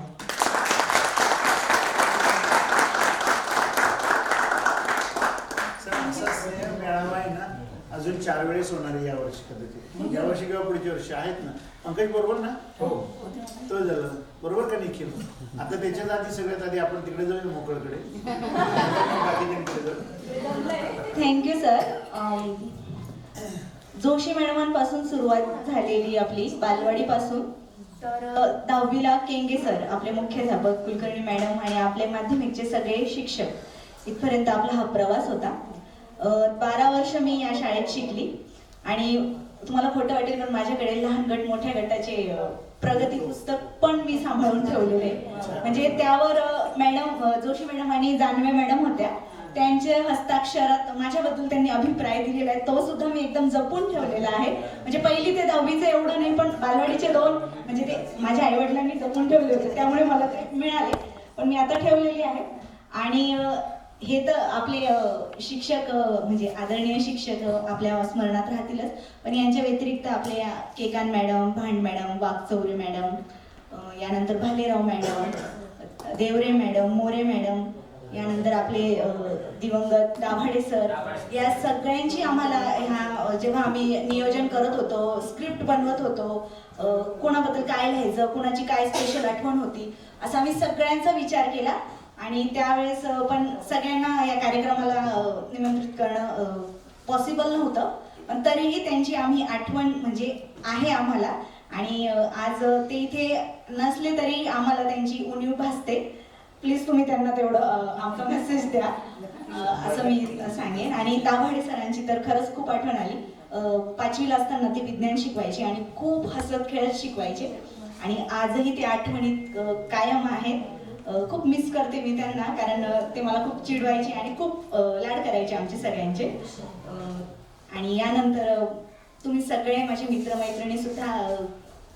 अजून 4 वेळेस होणार आहे यावर्षी कदाचित. यावर्षी किंवा पुढच्या वर्षी आहेत ना. पंकज बरोबर ना? हो. तो झालं बरोबर का निखिल? आता त्याच्यात आधी सगळ्यात आधी आपण तिकडे जाऊ मोकळकडे. बाकीच्यांकडे जाऊ. Thank you sir. जोशी मॅडमांपासून सुरुवात झालेली आपली बालवाडीपासून तर 10वीला केंगे सर आपले मुख्याध्यापक, कुलकर्णी मॅडम आणि आपले माध्यमिकचे सगळे शिक्षक इथपर्यंत आपला हा प्रवास होता. 12 वर्ष मी या शाळेत शिकली आणि तुम्हाला खोटं वाटेल पण माझ्याकडे लहान गट मोठ्या गटाचे प्रगती पुस्तक पण मी सांभाळून ठेवलेले. म्हणजे त्यावर मॅडम जोशी मॅडम आणि जानवे मॅडम होत्या, त्यांच्या हस्ताक्षरात माझ्याबद्दल त्यांनी अभिप्राय दिलेला आहे, तो सुद्धा मी एकदम जपून ठेवलेला आहे. म्हणजे 1ली ते 10वीचं एवढं नाही पण बालवाडीचे 2 म्हणजे ते माझ्या आईवडिलांनी जपून ठेवले होते, त्यामुळे मला ते मिळाले, पण मी आता ठेवलेली आहे. आणि हे तर आपले शिक्षक म्हणजे आदरणीय शिक्षक आपल्या स्मरणात राहतीलच, पण यांच्या व्यतिरिक्त आपले Kekan madam, Bhand madam, Waghchaure madam, यानंतर Bhalerao madam, Deore madam, More madam, यानंतर आपले दिवंगत दाभाडे सर, या सगळ्यांची आम्हाला ह्या जेव्हा आम्ही नियोजन करत होतो, स्क्रिप्ट बनवत होतो, कोणाबद्दल काय लिहायचं, कोणाची काय स्पेशल आठवण होती, असा आम्ही सगळ्यांचा विचार केला. आणि त्यावेळेस पण सगळ्यांना या कार्यक्रमाला निमंत्रित करणं पॉसिबल नव्हतं, पण तरीही त्यांची आम्ही आठवण म्हणजे आहे आम्हाला. आणि आज ते इथे नसले तरी आम्हाला त्यांची उणीव भासते. प्लीज तुम्ही त्यांना तेवढं आमचा मेसेज द्या असं मी सांगेन. आणि दाभाडे सरांची तर खरंच खूप आठवण आली. 5वीला असताना ते विज्ञान शिकवायचे आणि खूप हसत खेळत शिकवायचे आणि आजही ते आठवणीत कायम आहेत. खूप मिस करते मी त्यांना, कारण ते मला खूप चिडवायचे आणि खूप लाड करायचे आमचे सगळ्यांचे. आणि यानंतर तुम्ही सगळे माझे मित्रमैत्रिणी सुद्धा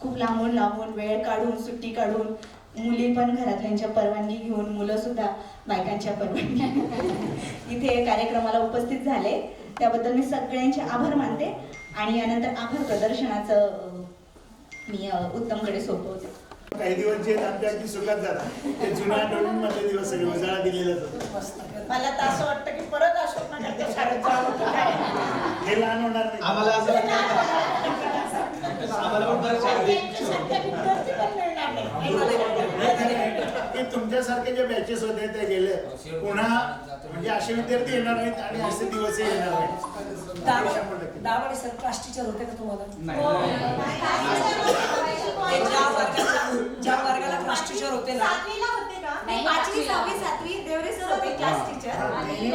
खूप लांबून लांबून वेळ काढून, सुट्टी काढून, मुली पण घरातल्यांच्या परवानगी घेऊन, मुलं सुद्धा बायकांच्या परवानगी इथे कार्यक्रमाला उपस्थित झाले, त्याबद्दल मी सगळ्यांचे आभार मानते. आणि यानंतर आभार प्रदर्शनाचं मी उत्तमकडे सोपवते. काही दिवस जे आमच्या अगदी सुखात जातात ते जुन्या आठवणींमधले दिवस सगळे उजाळा दिलेलाच होता. मला तर असं वाटतं की परत अशोक नगरच्या शाळेत जावं होतं काय. हे लहान होणार नाही. आम्हाला असं आम्हाला पण बरं शाळेत ते तुमच्यासारखे जे बॅचेस होते ते गेले, पुन्हा म्हणजे असे विद्यार्थी येणार नाहीत आणि असे दिवसही येणार नाहीत. दावडे सर क्लास टीचर होते का तुम्हाला? ज्या वर्गाला क्लास टीचर होते ना, 7वीला होते का? 5वी 6वी 7वी देवरे सर होते क्लास टीचर. आणि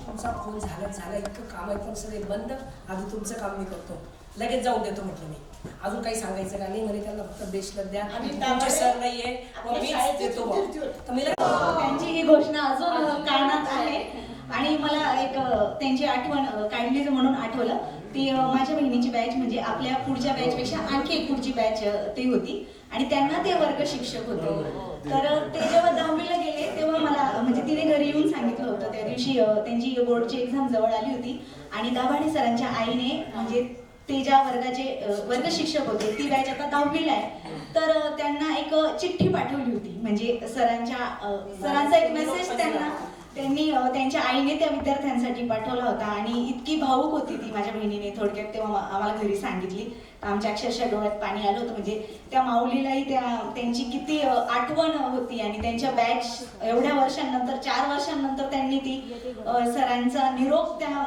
तुमचा फोन झाला इतकं काम आहे पण सगळे बंद, आधी तुमचं काम मी करतो, लगेच जाऊन देतो म्हटलं मी. अजून काही सांगायचं का नाही म्हणे, त्यांना फक्त बेशलत द्या, तुमचे सर नाहीये मीच देतो. त्यांची ही घोषणा अजून कानात आहे. आणि मला एक त्यांची आठवण काढली म्हणून आठवलं, ती माझ्या बहिणीची बॅच, म्हणजे आपल्या पुढच्या बॅचपेक्षा आणखी एक पुढची बॅच ती होती आणि त्यांना ते वर्ग शिक्षक होते. तर ते जेव्हा 10वीला गेले तेव्हा मला म्हणजे तिने घरी येऊन सांगितलं होतं, त्या दिवशी त्यांची बोर्डची एक्झाम जवळ आली होती आणि दाभाडे सरांच्या आईने, म्हणजे ते ज्या वर्गाचे वर्ग शिक्षक होते, ती बॅच आता 10वीला आहे, तर त्यांना एक चिठ्ठी पाठवली होती. म्हणजे सरांचा एक मेसेज त्यांनी त्यांच्या आईने त्या विद्यार्थ्यांसाठी पाठवला होता. आणि इतकी भावूक होती ती माझ्या बहिणीने, थोडक्यात तेव्हा आम्हाला घरी सांगितली, आमच्या अक्षरशः डोळ्यात पाणी आलं होतं. म्हणजे त्या माऊलीलाही त्यांची किती आठवण होती आणि त्यांच्या बॅच एवढ्या वर्षांनंतर 4 वर्षांनंतर त्यांनी ती सरांचा निरोप त्या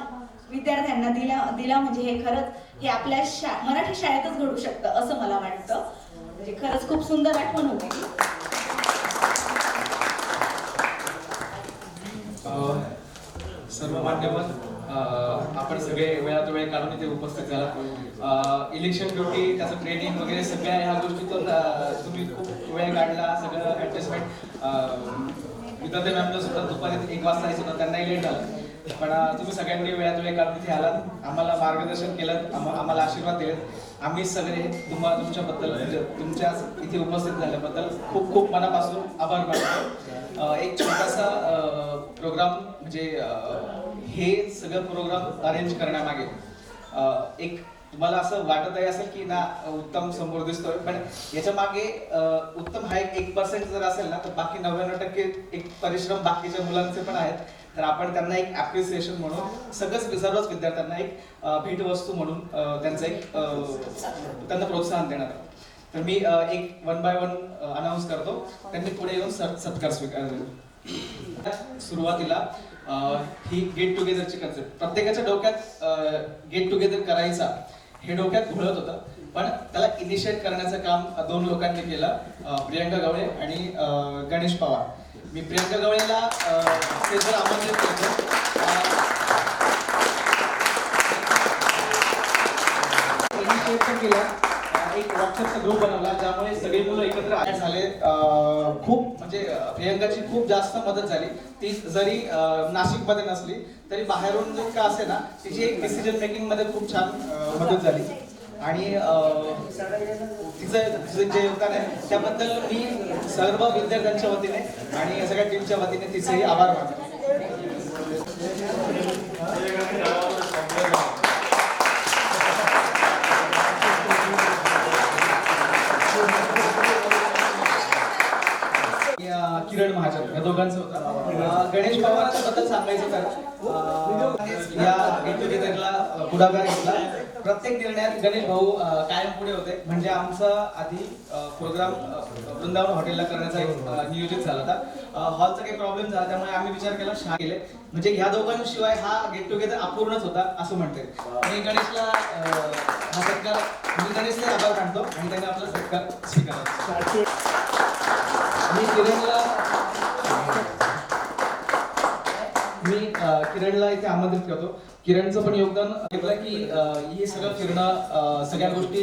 विद्यार्थ्यांना दिला. म्हणजे हे खरंच हे आपल्या मराठी शाळेतच घडू शकतं असं मला वाटतं. म्हणजे खरंच खूप सुंदर आठवण होती. सर्व मान्यवर, आपण सगळे वेळात वेळ काढून इथे उपस्थित झाला. इलेक्शन ड्युटी, त्याचं ट्रेनिंग वगैरे सगळ्या ह्या गोष्टीतून तुम्ही खूप वेळ काढला. सगळं ॲडजस्टमेंट विद्यार्थी मॅमला सुद्धा दुपारी 1 वाजता यायचं होतं, त्यांनाही लेट झालं. पण तुम्ही सगळ्यांनी वेळात वेळ काढून इथे आलात, आम्हाला मार्गदर्शन केलं, आम्हाला आशीर्वाद दिलेत. आम्ही सगळे तुमच्याबद्दल, तुमच्या इथे उपस्थित झाल्याबद्दल खूप खूप मनापासून आभार मानतो. एक छोटासा प्रोग्राम, म्हणजे हे सगळं प्रोग्राम अरेंज करण्यामागे एक तुम्हाला असं वाटत आहे असेल की ना उत्तम समोर दिसतोय, पण याच्या मागे उत्तम हा 1% जर असेल ना, तर बाकी 99% एक परिश्रम बाकीच्या मुलांचे पण आहेत. तर आपण त्यांना एक ॲप्रिसिएशन म्हणून, सर्वच विद्यार्थ्यांना एक भेटवस्तू म्हणून त्यांचं एक त्यांना प्रोत्साहन देणार. तर मी एक 1 बाय 1 अनाऊन्स करतो, त्यांनी पुढे येऊन सत्कार स्वीकार. सुरुवातीला ही गेट टुगेदरची कन्सेप्ट प्रत्येकाच्या डोक्यात गेट टुगेदर करायचा हे डोक्यात घोळत होतं, पण त्याला इनिशिएट करण्याचं काम 2 लोकांनी केलं, प्रियंका गवळे आणि गणेश पवार. मी प्रियंका गवळेला स्टेजवर आमंत्रित करतो. इनिशिएट केलं, एक व्हॉट्सअपचा ग्रुप बनवला, ज्यामुळे सगळी मुलं एकत्र झाले. खूप म्हणजे प्रियंकाची खूप जास्त मदत झाली. ती जरी नाशिकमध्ये नसली तरी बाहेरून जे का असे ना, तिची एक डिसिजन मेकिंग मध्ये खूप छान मदत झाली. आणि तिचं जे योगदान आहे त्याबद्दल मी सर्व विद्यार्थ्यांच्या वतीने आणि या सगळ्या टीमच्या वतीने तिचेही आभार मानतो. किरण महाजन या दोघांचं होतं. गणेश पवारच्या बद्दल सांगायचं तर या गेट टुगेदरला पुढाकार घेतला. प्रत्येक निर्णयात गणेश भाऊ कायम पुढे होते. म्हणजे आमचा आधी प्रोग्राम वृंदावन हॉटेलला करण्याचा नियोजित झाला होता. हॉलचा काही प्रॉब्लेम झाला, त्यामुळे आम्ही विचार केला शाळा केले, म्हणजे ह्या दोघांशिवाय हा गेट टुगेदर अपूर्णच होता असं म्हणते. आणि गणेशला हा सत्कार, मी गणेशचे आभार मानतो आणि त्याने आपला सत्कार स्वीकारला. मी किरणला इथे आमंत्रित करतो. किरणचं पण योगदान घेतलं की हे सगळं फिरणं, सगळ्या गोष्टी,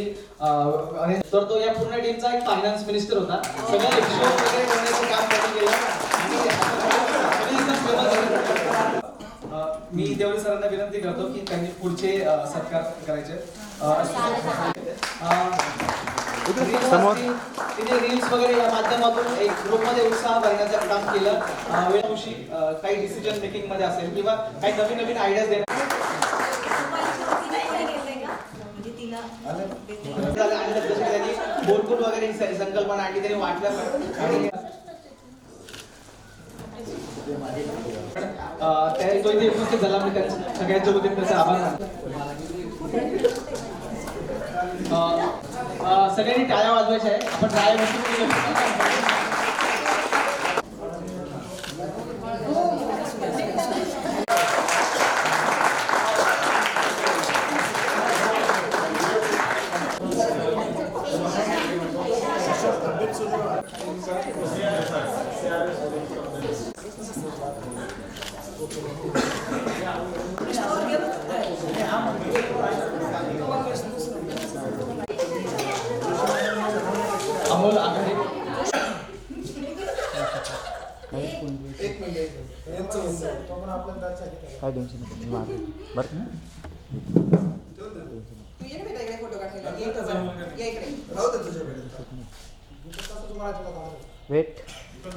तर तो या पूर्ण टीमचा एक फायनान्स मिनिस्टर होता. सगळं हिशोब वगैरे करण्याचं काम त्यांनी केलं. मी देवरे सरांना विनंती करतो की त्यांनी पुढचे सत्कार करायचे. समोर. तिने रील्स वगैरे या माध्यमातून एक ग्रुपमध्ये उत्साह भरण्याचं काम केलं. वेळोशी काही डिसिजन मेकिंग मध्ये असेल किंवा काही नवीन नवीन आयडियाज देण्यात त्यांनी बोलपूल वगैरे ही संकल्पना आणली, त्यांनी वाटल्या पण आणि तो इथे उपस्थित झाला. मी सगळ्यांच्या वतीने त्याचे आभार मानतो. सगळ्यांनी टाळ्या वाजवायच्या आहे. आपण टाळ्या अमोल आघाडी. एक मिनिट काय टेन्शन नाही बरं. तू ये ना बेटा इकडे फोटो काढायला. ये इकडे. राहू दे तुझ्याकडे. वेट परत